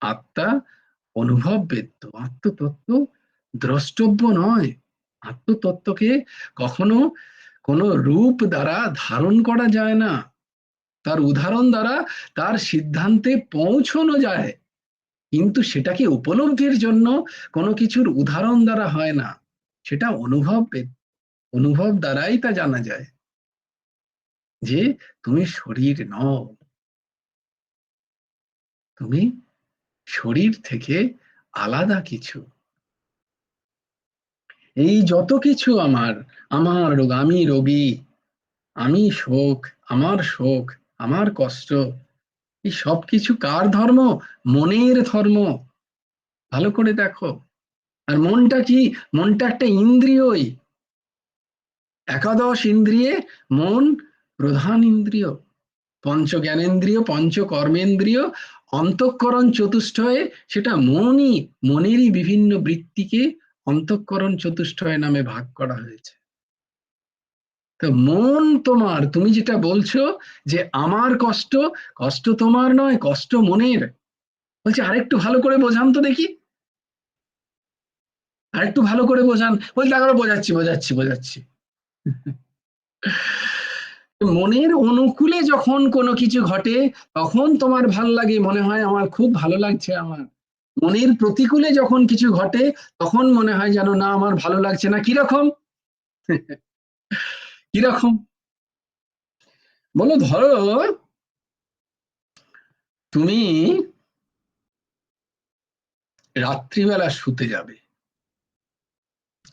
আত্মা অনুভব বেদ্য, আত্মতত্ত্ব দ্রষ্টব্য নয়। আত্মতত্ত্বকে কখনো কোনো রূপ দ্বারা ধারণ করা যায় না, তার উদাহরণ দ্বারা তার সিদ্ধান্তে পৌঁছানো যায়, কিন্তু সেটাকে উপলব্ধির জন্য কোনো কিছুর উদাহরণ দ্বারা হয় না, সেটা অনুভব দ্বারাই তা জানা যায় যে তুমি শরীর নও, তুমি শরীর থেকে আলাদা কিছু। এই যত কিছু আমার, আমার রোগ, আমি রোগী, আমি শোক, শোক, আমার কষ্ট, এই সব কিছু কার ধর্ম? মনের ধর্ম। ভালো করে দেখো। আর মনটা কি? মনটা একটা ইন্দ্রিয়ই। একাদশ ইন্দ্রিয়ে মন প্রধান ইন্দ্রিয়। পঞ্চ জ্ঞানেন্দ্রিয়, পঞ্চ কর্মেন্দ্রিয়, অন্তঃকরণ চতুষ্টয়ে, সেটা মনই, মনেরই বিভিন্ন বৃত্তিকে অন্তঃকরণ চতুষ্টয় নামে ভাগ করা হয়েছে। তো মন তোমার, তুমি যেটা বলছো যে আমার কষ্ট, কষ্ট তোমার নয়, কষ্ট মনের। বলছে আরেকটু ভালো করে বোঝান তো দেখি, আরেকটু ভালো করে বোঝান। বলছে দেখো বোঝাচ্ছি বোঝাচ্ছি বোঝাচ্ছি। মনের অনুকূলে যখন কোনো কিছু ঘটে তখন তোমার ভাল লাগে, মনে হয় আমার খুব ভালো লাগছে। আমার মনের প্রতিকূলে যখন কিছু ঘটে তখন মনে হয় যেন না আমার ভালো লাগছে না। কিরকম? কিরকম বলো, ধরো তুমি রাত্রিবেলা শুতে যাবে,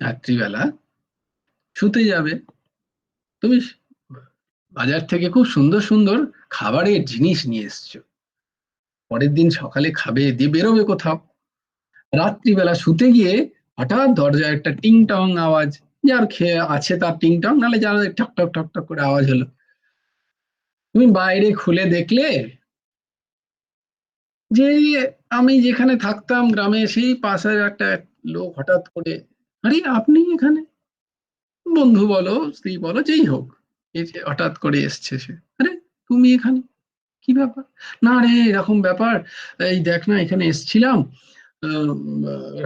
রাত্রিবেলা শুতে যাবে, তুমি বাজার থেকে খুব সুন্দর সুন্দর খাবারের জিনিস নিয়ে এসছো, পরের দিন সকালে খাবে, দিয়ে বেরোবে কোথাও। রাত্রিবেলা শুতে গিয়ে হঠাৎ দরজায় একটা টিং টং আওয়াজ, যার খেয়ে আছে তার টিং টং, নাহলে যারা ঠক ঠক ঠক ঠক করে আওয়াজ হলো। তুমি বাইরে খুলে দেখলে যে আমি যেখানে থাকতাম গ্রামে, সেই পাশের একটা লোক হঠাৎ করে, আরে আপনি এখানে, বন্ধু বলো স্ত্রী বলো যেই হোক, এই যে হঠাৎ করে এসছে সে, আরে তুমি এখানে, কি ব্যাপার? না রে এরকম ব্যাপার, এই দেখ না এখানে এসছিলাম,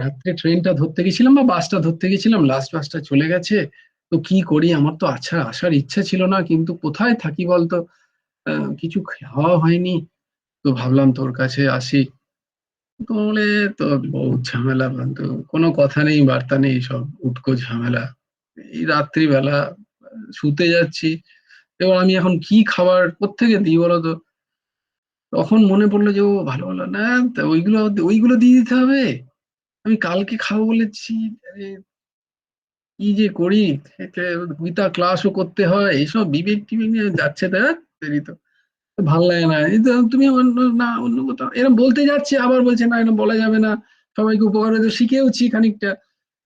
রাত্রে ট্রেনটা ধরতে গেছিলাম বা বাসটা ধরতে গেছিলাম, লাস্ট বাসটা চলে গেছে, তো কি করি, আমার তো আসার ইচ্ছা ছিল না, কিন্তু কোথায় থাকি বলতো, কিছু খাওয়া হয়নি, তো ভাবলাম তোর কাছে আসি। তো বলে, তো বহুত ঝামেলা, তো কোনো কথা নেই বার্তা নেই, সব উটকো ঝামেলা। এই রাত্রিবেলা শুতে যাচ্ছি, এবার আমি এখন কি খাবার কোত্থেকে দিই বলতো? তখন মনে পড়লো যে ও ভালো ভালো না, তা ওইগুলো ওইগুলো দিয়ে দিতে হবে, আমি কালকে খাবো বলেছি। আরে কি যে করি, গীতা ক্লাসও করতে হয়, এইসব বিবেক টিবেক নিয়ে যাচ্ছে, দেখ দেরি তো, ভাল লাগে না। এই তো তুমি অন্য, না অন্য কোথাও এরকম বলতে যাচ্ছে, আবার বলছে না এরকম বলা যাবে না, সবাইকে উপকার হয়তো শিখেওছি খানিকটা,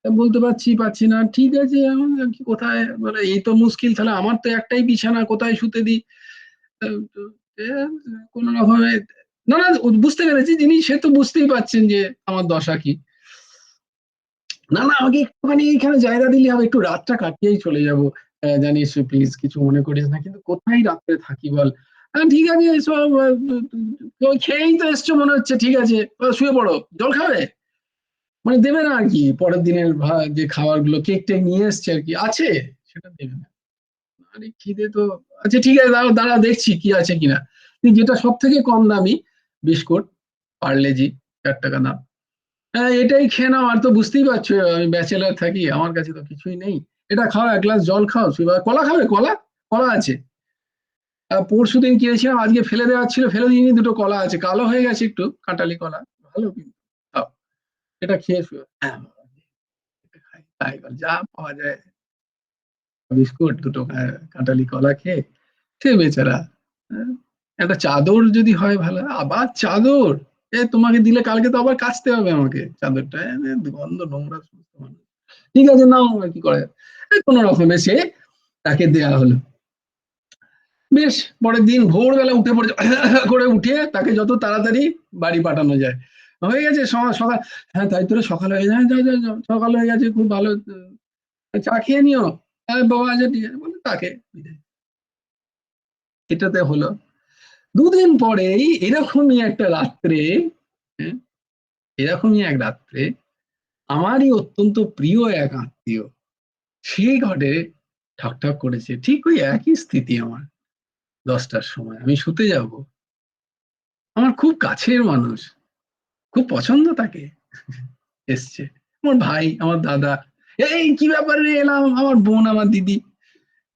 বলতে পারছি না, ঠিক আছে এখন কি কোথায় বলে, এই তো মুশকিল, তাহলে আমার তো একটাই বিছানা, কোথায় শুতে দিই? কোন রকমে, না না বুঝতে পেরেছি, যিনি সে তো বুঝতেই পারছেন যে আমার দশা কি। না না আমাকে একটুখানি এইখানে জায়গা দিলে হবে, একটু রাতটা কাটিয়েই চলে যাবো, জানিস প্লিজ কিছু মনে করিস না, কিন্তু কোথায় রাত্রে থাকি বল? ঠিক আছে সব, খেয়েই তো এসছো মনে হচ্ছে, ঠিক আছে শুয়ে পড়ো, জল খাবে, মানে দেবে না আর কি, পরের দিনের যে খাবার গুলো কেক টেক নিয়ে এসছে আর কি আছে, সেটা দেবে না। আরে খিদে তো, আচ্ছা ঠিক আছে দাঁড়া দাঁড়া দেখছি কি আছে কিনা। যেটা সব থেকে কম দামি বিস্কুট, পার্লেজি, 4 টাকা দাম, হ্যাঁ এটাই খেয়ে নাও, আর তো বুঝতেই পারছো আমি ব্যাচেলার থাকি, আমার কাছে তো কিছুই নেই, এটা খাও, এক গ্লাস জল খাও, কলা খাবে, কলা, কলা আছে, পরশু দিন কিনেছিলাম, আজকে ফেলে দেওয়ার ছিল, ফেলে দিইনি, দুটো কলা আছে, কালো হয়ে গেছে একটু, কাঁটালি কলা, ভালো কিন্তু, খাও, এটা খেয়ে শুয়ে, হ্যাঁ তাই বল, যা পাওয়া যায়, বিস্কুট দুটো, কাঁটালি কলা খেয়ে সে বেচারা, হ্যাঁ, একটা চাদর যদি হয় ভালো, আবার চাদর, তোমাকে দিলে কালকে তো আবার কাচতে হবে আমাকে চাদরটা, গন্ধ নোংরা সমস্ত মানুষ। ঠিক আছে নাও, আর কি করা যাবে, কোন রকমে সে তাকে দেয়া হলো। বেশ, পরের দিন ভোরবেলা উঠে পড়ে করে উঠে তাকে যত তাড়াতাড়ি বাড়ি পাঠানো যায়, হয়ে গেছে সকাল, হ্যাঁ তাই তোরা সকাল হয়ে যায়, যাও যাও যাও, সকাল হয়ে গেছে খুব ভালো, চা খেয়ে নিও, হ্যাঁ বাবা আচ্ছা ঠিক আছে বলে তাকে বিদায়। এটাতে হলো। দুদিন পরেই এরকমই একটা রাত্রে, হ্যাঁ, এরকমই এক রাত্রে আমারই অত্যন্ত প্রিয় এক আত্মীয়, সে ঘটে ঠক ঠক করেছে। ঠিক ওই একই স্থিতি আমার। 10টার সময় আমি শুতে যাব, আমার খুব কাছের মানুষ, খুব পছন্দ তাকে, এসছে, আমার ভাই, আমার দাদা, এই কি ব্যাপার রে, এলাম, আমার বোন, আমার দিদি,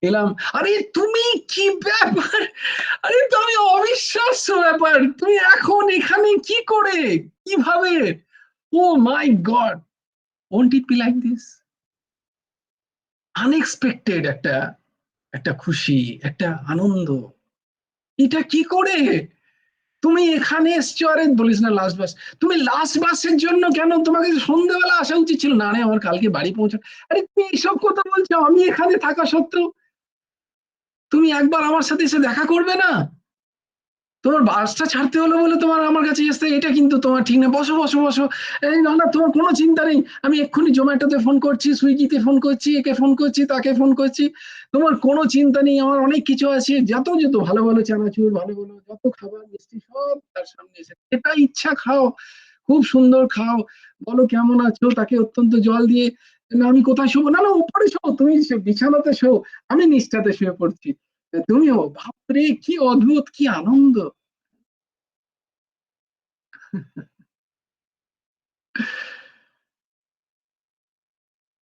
এলাম, আরে তুমি, কি ব্যাপার, আরে তুমি, অবিশ্বাস্য ব্যাপার, তুমি এখন এখানে কি করে, কিভাবে, oh my God, won't it be like this, unexpected একটা, একটা খুশি, একটা আনন্দ, এটা কি করে, তুমি এখানে এসছো, আরে বলিস না লাস্ট বাস, তুমি লাস্ট বাসের জন্য কেন, তোমাকে সন্ধ্যেবেলা আসা উচিত ছিল, না রে আমার কালকে বাড়ি পৌঁছা, আরে তুমি এইসব কথা বলছো, আমি এখানে থাকা সত্ত্বেও তুমি একবার আমার সাথে এসে দেখা করবে না, তোমার বাসটা ছাড়তে হলো বলে তোমার আমার কাছে আসতে, এটা কিন্তু তোমার ঠিক না, বসো বসো বসো, এই না না, তোমার কোনো চিন্তা নেই, আমি এক্ষুনি জোম্যাটোতে ফোন করছি, সুইগিতে ফোন করছি, একে ফোন করছি, তাকে ফোন করছি, তোমার কোনো চিন্তা নেই, আমার অনেক কিছু আছে, যত যত ভালো ভালো চানাচুর, ভালো ভালো যত খাবার মিষ্টি সব তার সামনে এসে, এটা ইচ্ছা খাও, খুব সুন্দর খাও, বলো কেমন আছো, তাকে অত্যন্ত জল দিয়ে, না আমি কোথায় শোবো, না না উপরে শো, তুমি বিছানাতে শো, আমি নিচটাতে শুয়ে পড়ছি, তুমিও, বাপরে কি অদ্ভুত, কি আনন্দ,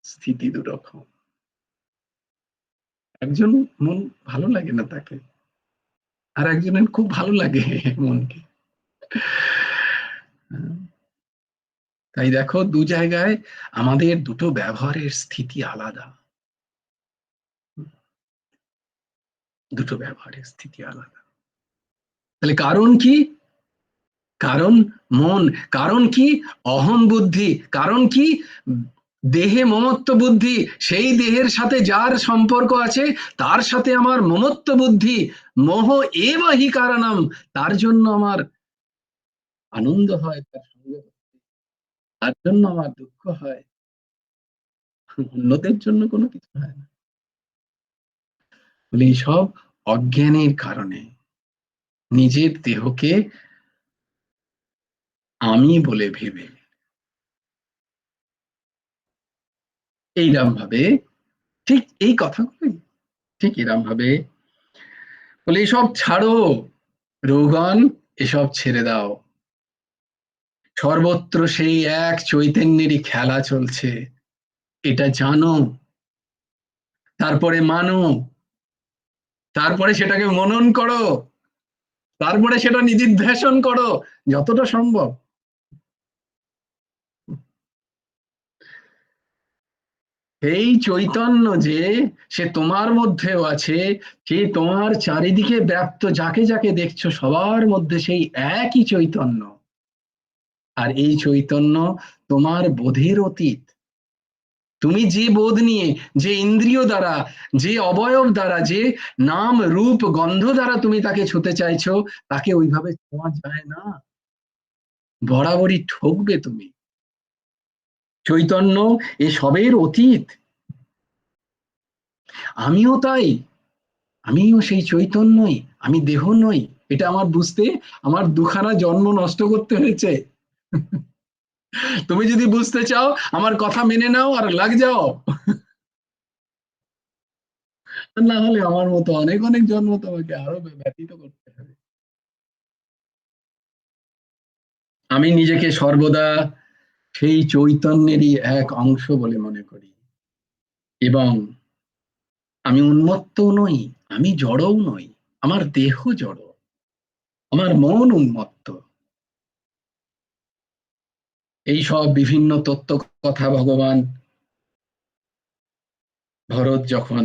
স্থিতি দুরকম, একজন মন ভালো লাগে না তাকে, আর একজনের খুব ভালো লাগে মনকে। তাই দেখো, দু জায়গায় আমাদের দুটো ব্যবহারের স্থিতি আলাদা, দুটো ব্যবহারের স্থিতি আলাদা। তাহলে কারণ কি, কারণ মন, কারণ কি অহং বুদ্ধি, কারণ কি দেহে মমত্ব বুদ্ধি, সেই দেহের সাথে যার সম্পর্ক আছে তার সাথে আমার মমত্ব বুদ্ধি, মোহ এব হি কারণম, তার জন্য আমার আনন্দ হয়, তার সঙ্গে তার জন্য আমার দুঃখ হয়, অন্যদের জন্য কোনো কিছু হয় না, বলে সব অজ্ঞানের কারণে নিজের দেহকে আমি বলে ভেবে, এইরকম ভাবে, ঠিক এই কথাগুলোই, ঠিক এরকম ভাবে বলে এসব ছাড়ো রৌগণ, এসব ছেড়ে দাও, সর্বত্র সেই এক চৈতন্যেরই খেলা চলছে, এটা জানো, তারপরে মানো, তারপরে সেটাকে মনন করো, তারপরে সেটা নিদিধ্যাসন করো যতটা সম্ভব। এই চৈতন্য যে, সে তোমার মধ্যেও আছে, সে তোমার চারিদিকে ব্যাপ্ত, যাকে যাকে দেখছো সবার মধ্যে সেই একই চৈতন্য, আর এই চৈতন্য তোমার বোধের অতীত, তুমি যে বোধ নিয়ে, যে ইন্দ্রিয় দ্বারা, যে অবয়ব দ্বারা, যে নাম রূপ গন্ধ দ্বারা তুমি তাকে ছুতে চাইছো, তাকে ওইভাবে ছোঁয়া যায় না, বরাবরই ঠকবে তুমি, চৈতন্য এ সবের অতীত, আমিও তাই, আমিও সেই চৈতন্যই, আমি দেহ নই, এটা আমার বুঝতে আমার দুখানা জন্ম নষ্ট করতে হয়েছে, তুমি যদি বুঝতে চাও আমার কথা মেনে নাও আর লাগ যাও, না হলে আমার মতো অনেক অনেক জন্ম তোমাকে আরো ব্যতীত করতে হবে। আমি নিজেকে সর্বদা সেই চৈতন্যেরই এক অংশ বলে মনে করি, এবং আমি উন্মত্ত নই, আমি জড়ও নই, আমার দেহ জড়, আমার মন উন্মত্ত, এই সব বিভিন্ন তত্ত্ব কথা ভগবান ভরত যখন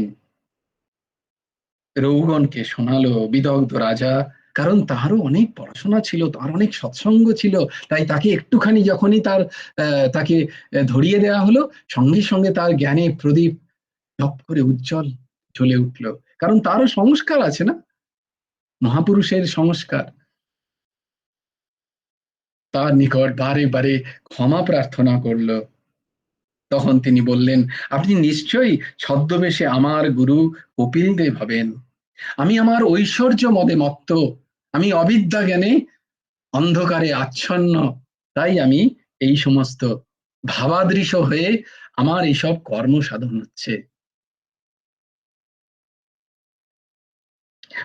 রৌগণকে শোনালো, বিদগ্ধ রাজা, কারণ তারও অনেক পড়াশোনা ছিল, তার অনেক সৎসঙ্গ ছিল, তাই তাকে একটুখানি যখনই তার তাকে ধরিয়ে দেওয়া হলো, সঙ্গে সঙ্গে তার জ্ঞানে প্রদীপ টপ করে উজ্জ্বল জ্বলে উঠলো, কারণ তারও সংস্কার আছে না, মহাপুরুষের সংস্কার, তার নিকট বারে বারে ক্ষমা প্রার্থনা করলো, তখন তিনি বললেন, আপনি নিশ্চয়ই ছদ্মবেশে আমার গুরু কপিল দেব হবেন, আমি আমার ঐশ্বর্য মদে মত্ত, আমি অবিদ্যা জ্ঞানে অন্ধকারে আচ্ছন্ন, তাই আমি এই সমস্ত ভাবাদৃশ হয়ে আমার এইসব কর্ম সাধন হচ্ছে।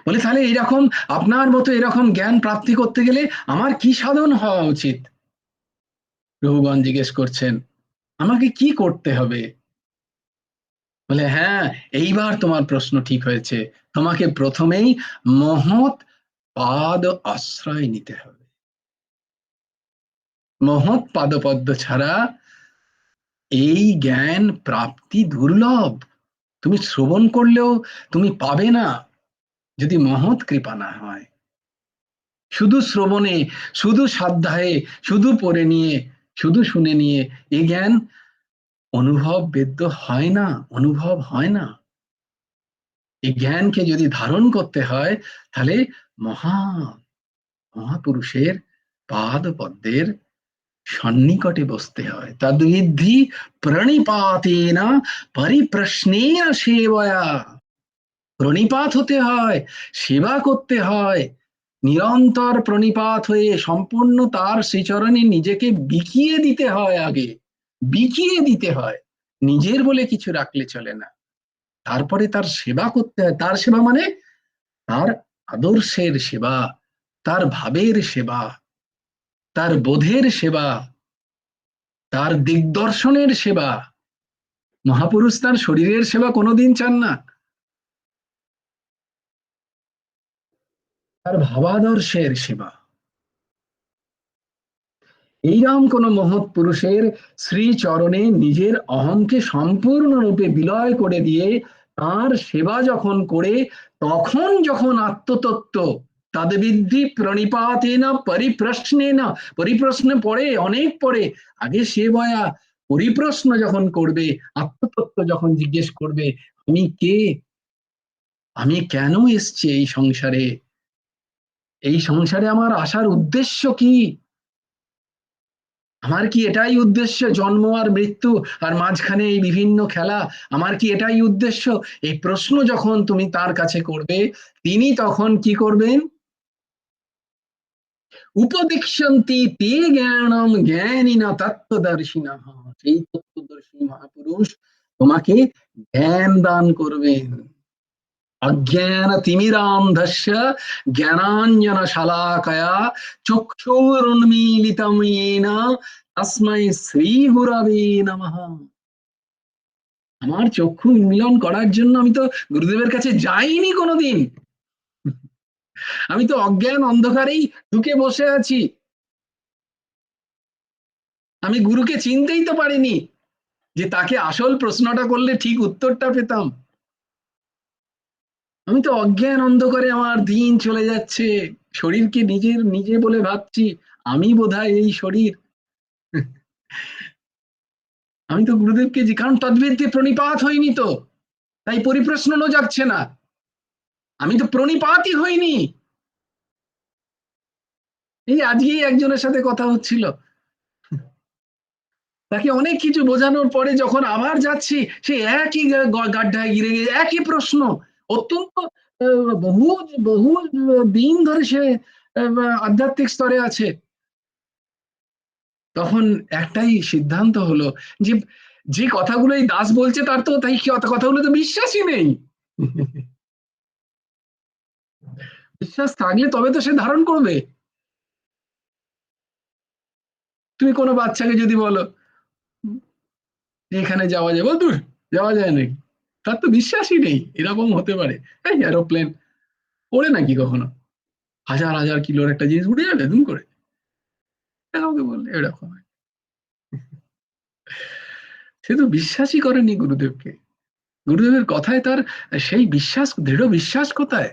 বলে তাহলে এইরকম আপনার মতো এরকম জ্ঞান প্রাপ্তি করতে গেলে আমার কি সাধন হওয়া উচিত? প্রভুগণ জিজ্ঞেস করছেন আমাকে কি করতে হবে? বলে হ্যাঁ, এইবার তোমার প্রশ্ন ঠিক হয়েছে। তোমাকে প্রথমেই মহৎ পাদ আশ্রয় নিতে হবে। মহৎ পাদপদ্ম ছাড়া এই জ্ঞান প্রাপ্তি দুর্লভ। তুমি শ্রবণ করলেও তুমি পাবে না যদি মহৎ কৃপা না হয়। শুধু শ্রবণে, শুধু স্বাধ্যায়ে, শুধু পড়ে নিয়ে, শুধু শুনে নিয়ে এই জ্ঞান অনুভব বেদ্য হয় না, অনুভব হয় না। এই জ্ঞানকে যদি ধারণ করতে হয় তাহলে মহা মহাপুরুষের পাদ পদ্মের সন্নিকটে বসতে হয়। তদ্বিদ্ধি প্রণিপাতেন পরিপ্রশ্নেন সেবয়া। প্রণিপাত হতে হয়, সেবা করতে হয়, নিরন্তর প্রণিপাত হয়ে সম্পূর্ণ তার শ্রীচরণে নিজেকে বিকিয়ে দিতে হয়। আগে বিকিয়ে দিতে হয়, নিজের বলে কিছু রাখলে চলে না। তারপরে তার সেবা করতে হয়। তার সেবা মানে তার আদর্শের সেবা, তার ভাবের সেবা, তার বোধের সেবা, তার দিগদর্শনের সেবা। মহাপুরুষ তার শরীরের সেবা কোনোদিন চান না, তার ভাবাদর্শের সেবা। এইরকম কোন মহৎ পুরুষের শ্রীচরণে নিজের অহংকে সম্পূর্ণরূপে বিলয় করে দিয়ে তার সেবা যখন করে, তখন যখন আত্মতত্ত্ব তদ্বিদ্ধি প্রণিপাতেন পরিপ্রশ্নেন, পরিপ্রশ্নে পড়ে অনেক পরে, আগে সেবয়া পরিপ্রশ্ন যখন করবে, আত্মতত্ত্ব যখন জিজ্ঞেস করবে, আমি কে, আমি কেন এসছি এই সংসারে, এই সংসারে আমার আসার উদ্দেশ্য কি, আমার কি এটাই উদ্দেশ্য জন্ম আর মৃত্যু আর মাঝখানে এই বিভিন্ন খেলা, আমার কি এটাই উদ্দেশ্য? এই প্রশ্ন যখন তুমি তার কাছে করবে, তিনি তখন কি করবেন? উপদিক্ষন্তি তে জ্ঞানম জ্ঞানিনা তত্ত্বদর্শিনঃ। সেই তত্ত্বদর্শী মহাপুরুষ তোমাকে জ্ঞান দান করবেন। অজ্ঞান তিমিরান্ধস্য জ্ঞানাঞ্জন শালাকয়া চক্ষুরুন্মীলিতম येन তস্मै শ্রী গুরবে নমঃ। আমার চক্ষু উন্মিলন করার জন্য আমি তো গুরুদেবের কাছে যাইনি কোনোদিন। আমি তো অজ্ঞান অন্ধকারেই ঢুকে বসে আছি। আমি গুরুকে চিনতেই তো পারিনি যে তাকে আসল প্রশ্নটা করলে ঠিক উত্তরটা পেতাম। আমি তো অজ্ঞান অন্ধকারে আমার দিন চলে যাচ্ছে। শরীরকে নিজের নিজে বলে ভাবছি আমি বোধহয় এই শরীর। আমি তো গুরুদেবকে কারণ তদ্বেদে প্রণিপাত হয়নি তো, তাই পরিপ্রশ্নও যাচ্ছে না। আমি তো প্রণিপাতই হইনি। এই আজকেই একজনের সাথে কথা হচ্ছিল, তাকে অনেক কিছু বোঝানোর পরে যখন আবার যাচ্ছি, সে একই গাড্ডায় গিরে গিয়ে একই প্রশ্ন। অত্যন্ত বহু বহু দিন ধরে সে আধ্যাত্মিক স্তরে আছে। তখন একটাই সিদ্ধান্ত হলো যে যে কথাগুলো এই দাস বলছে তার তো তাই কথাগুলো তো বিশ্বাসই নেই। বিশ্বাস থাকলে তবে তো সে ধারণ করবে। তুমি কোনো বাচ্চাকে যদি বলো এখানে যাওয়া যাবে, দূর যাওয়া যায় নাকি, তার তো বিশ্বাসই নেই এরকম হতে পারে। এই এরোপ্লেন ওড়ে নাকি কখনো, হাজার হাজার কিলোর একটা জিনিস উড়ে যাবে দুম করে, কাউকে বললে এরকম হয়। সে তো বিশ্বাসই করেনি গুরুদেবকে, গুরুদেবের কথায় তার সেই বিশ্বাস, দৃঢ় বিশ্বাস কোথায়?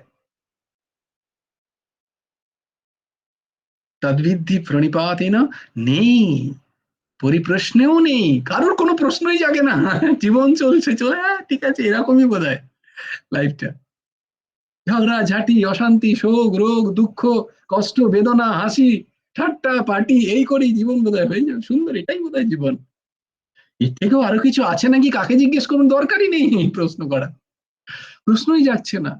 তদ্বিদ্ধি প্রণিপাতেন নেই, পরিপ্রশ্নেও নেই, কারোর কোনো প্রশ্নই জাগে না। জীবন চলছে চলে, ঠিক আছে এরকমই বোধ হয় লাইফটা। ঝগড়া ঝাঁটি অশান্তি শোক রোগ দুঃখ কষ্ট বেদনা হাসি ঠাট্টা পার্টি এই করেই জীবন বোধহয় হয়ে যাবে সুন্দর, এটাই বোধহয় জীবন। এর থেকেও আরো কিছু আছে নাকি কাকে জিজ্ঞেস করুন, দরকারই নেই প্রশ্ন করা। প্রশ্নই যাচ্ছে না,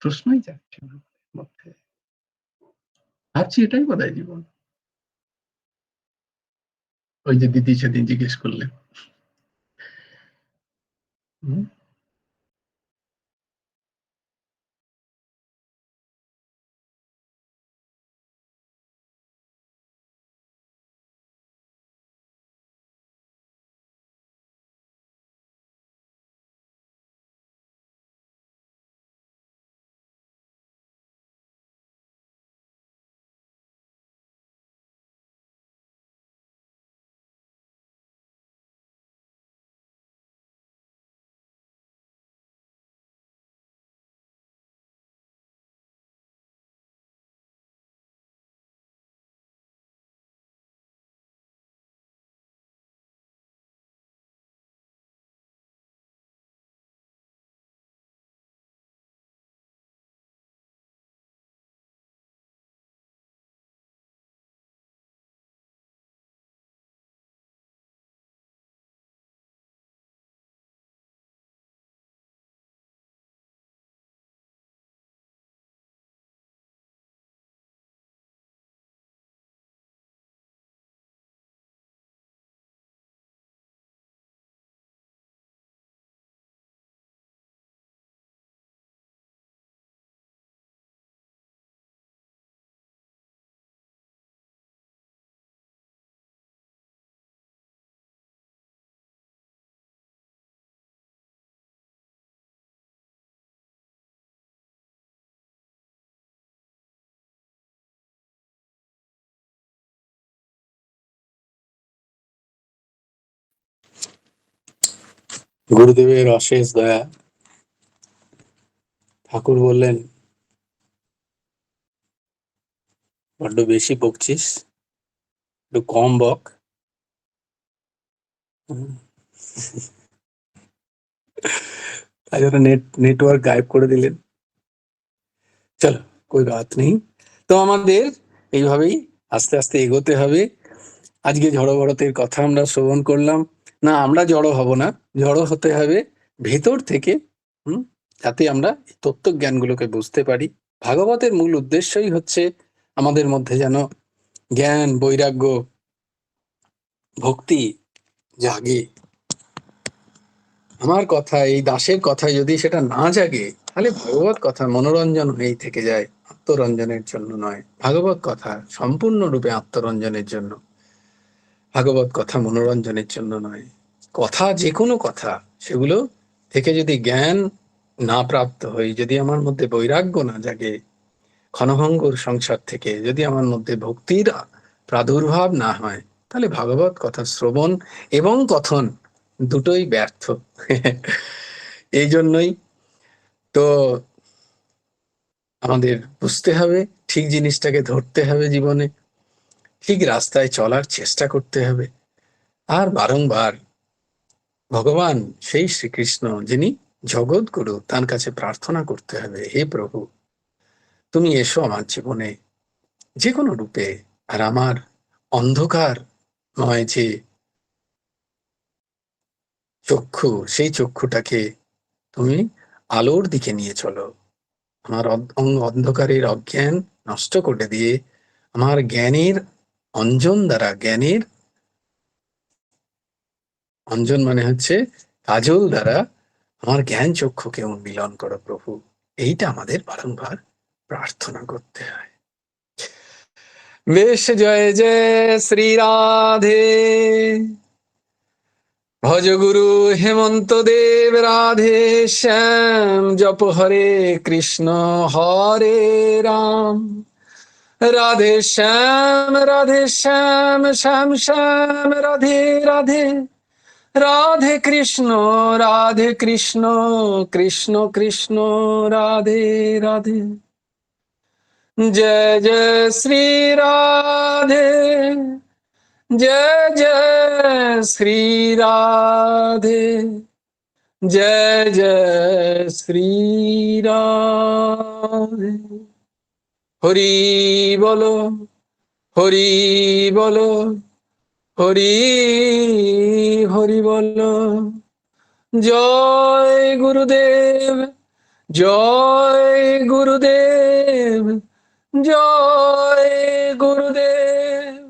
প্রশ্নই যাচ্ছে না মধ্যে। ভাবছি এটাই বোধহয় জীবন। ওই যে দিদি সেদিন জিজ্ঞেস করলেন। গুরুদেবের অশেষ দয়া। ঠাকুর বললেন, বড্ড বেশি বকছিস, একটু কম বক। তাই জন্য নেটওয়ার্ক গায়েব করে দিলেন। চলো, কোই বাত নেই। তো আমাদের এইভাবেই আস্তে আস্তে এগোতে হবে। আজকে জড় বড়তের কথা আমরা শ্রবণ করলাম। না, আমরা জড়ো হব না, জড়ো হতে হবে ভেতর থেকে, যাতে আমরা তত্ত্বজ্ঞানগুলোকে বুঝতে পারি। ভাগবতের মূল উদ্দেশ্যই হচ্ছে আমাদের মধ্যে যেন জ্ঞান, বৈরাগ্য, ভক্তি জাগে। আমার কথা, এই দাসের কথায় যদি সেটা না জাগে, তাহলে ভাগবত কথা মনোরঞ্জন হয়েই থেকে যায়, আত্মরঞ্জনের জন্য নয়। ভাগবত কথা সম্পূর্ণরূপে আত্মরঞ্জনের জন্য, ভাগবত কথা মনোরঞ্জনের জন্য নয়। কথা, যে কোনো কথা, সেগুলো থেকে যদি জ্ঞান না প্রাপ্ত হই, যদি আমার মধ্যে বৈরাগ্য না জাগে, ক্ষণভঙ্গুর সংসার থেকে যদি আমার মধ্যে ভক্তির প্রাদুর্ভাব না হয়, তাহলে ভাগবত কথা শ্রবণ এবং কথন দুটোই ব্যর্থ। এই জন্যই তো আমাদের বুঝতে হবে, ঠিক জিনিসটাকে ধরতে হবে, জীবনে ঠিক রাস্তায় চলার চেষ্টা করতে হবে। আর বারংবার ভগবান সেই শ্রীকৃষ্ণ, যিনি জগৎগুরু, তার কাছে প্রার্থনা করতে হবে, হে প্রভু, তুমি এসো আমার জীবনে যে কোনো রূপে, আর আমার অন্ধকার নয় যে চক্ষু, সেই চক্ষুটাকে তুমি আলোর দিকে নিয়ে চলো। আমার অন্ধকারের অজ্ঞান নষ্ট করে দিয়ে আমার জ্ঞানের অঞ্জন দ্বারা, জ্ঞানের অঞ্জন মানে হচ্ছে কাজল দ্বারা, আমার জ্ঞান চক্ষুকে উন্মিলন করো প্রভু। এইটা আমাদের বারংবার প্রার্থনা করতে হয়। বেশ, জয় জয় শ্রী রাধে। ভজ গুরু হেমন্ত দেব রাধে শ্যাম, জপ হরে কৃষ্ণ হরে রাম, রাধে শ্যাম শ্যাম শ্যাম রাধে রাধে, রাধে কৃষ্ণ কৃষ্ণ কৃষ্ণ রাধে রাধে। জয় জয় শ্রী রাধে, জয় জয় শ্রী রাধে, জয় জয় শ্রী রাধে। হরি বলো, হরি বলো, হরি হরি বলো। জয় গুরুদেব, জয় গুরুদেব, জয় গুরুদেব,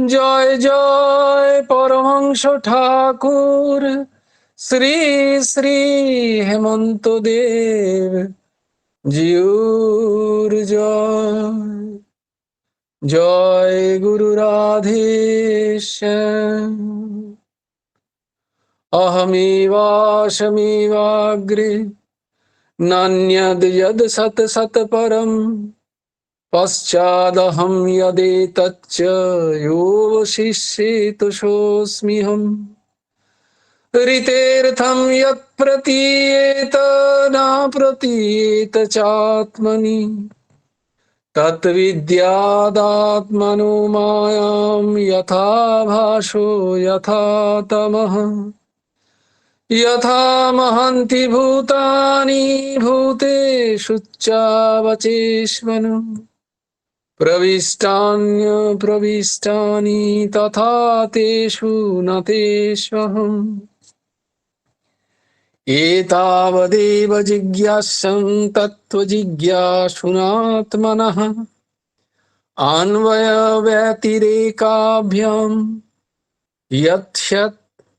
জয় জয় পরমহংস ঠাকুর শ্রী শ্রী হেমন্ত দেব জিউর জয়। জয় গুরু রাধেশ্যাম। অহমেবাস্মিবাগ্রে নান্যদ যদ সত সত পরম পশ্চাদহম যদেতচ্চ যোবশিষ্যেত সোऽস্ম্যহম। ঋতেर्थं यत् प्रतीयेत न प्रतीयेत चात्मनि तत्विद्यादात्मनो मायां यथा भासो यथा तमः। यथा महन्ति भूतानि भूतेषु चावचेष्वनु प्रविष्टान्यप्रविष्टानि तथा तेषु न तेष्वहम्। एतावदेव जिज्ञासं तत्त्वजिज्ञासुनात्मनः अन्वयव्यतिरेकाभ्यां यत्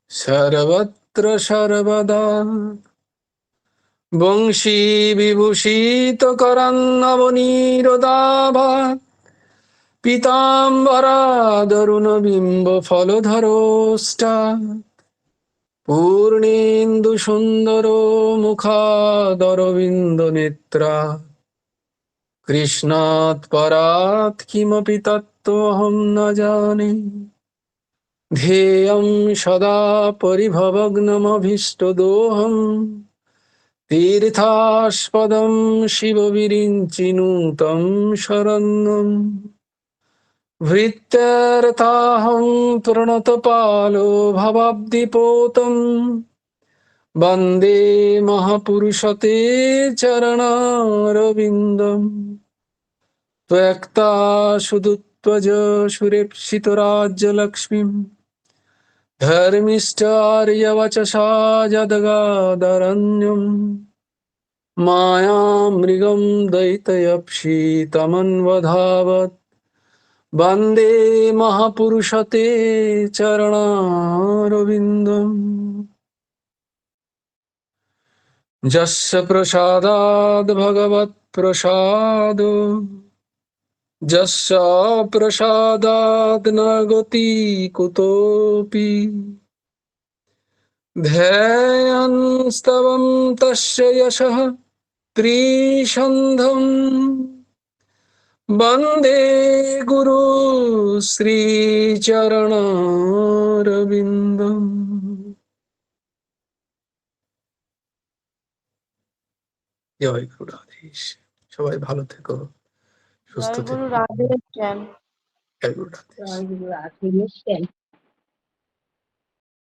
सर्वत्र सर्वदा। वंशी विभूषितकरन्नवनीरोदाभात् पीताम्बरादरुणबिम्बफलधरोष्टात् पूर्णेन्दुसुन्दरो मुखादरविन्दनेत्रा। कृष्णात् परात् किमपि तत्त्वमहं न जाने। ध्येयं सदा परिभवग्नमभीष्टदोहम् तीर्थास्पदं शिवविरिञ्चिनुतं शरणम्। भृत्यर्थाहं प्रणतपालो भवाब्धिपोतं वन्दे महापुरुषते चरणारविन्दम्। त्वक्ता सुदुत्वज सुरेप्सितराज्यलक्ष्मीं धर्मिष्ठार्यवचसा जदगादरण्यम्। मायामृगं दयितयप्सितमन्वधावत् वन्दे महापुरुषते चरणारविन्दम्। यस्य प्रसादाद् भगवत्प्रसादो यस्य प्रसादाद् न गति कुतोऽपि। ध्येयंस्तवं तस्य यशः त्रिसन्ध्यम्। वन्दे गुरु श्रीचरणारविन्दम्। জয় গুরু রাধেশ। সবাই ভালো থেকো, সুস্থ জয় থেকো। গুরু রাধেশ্যাম। জয় গুরু রাধেশ। জয় গুরু রাধেশ্যাম।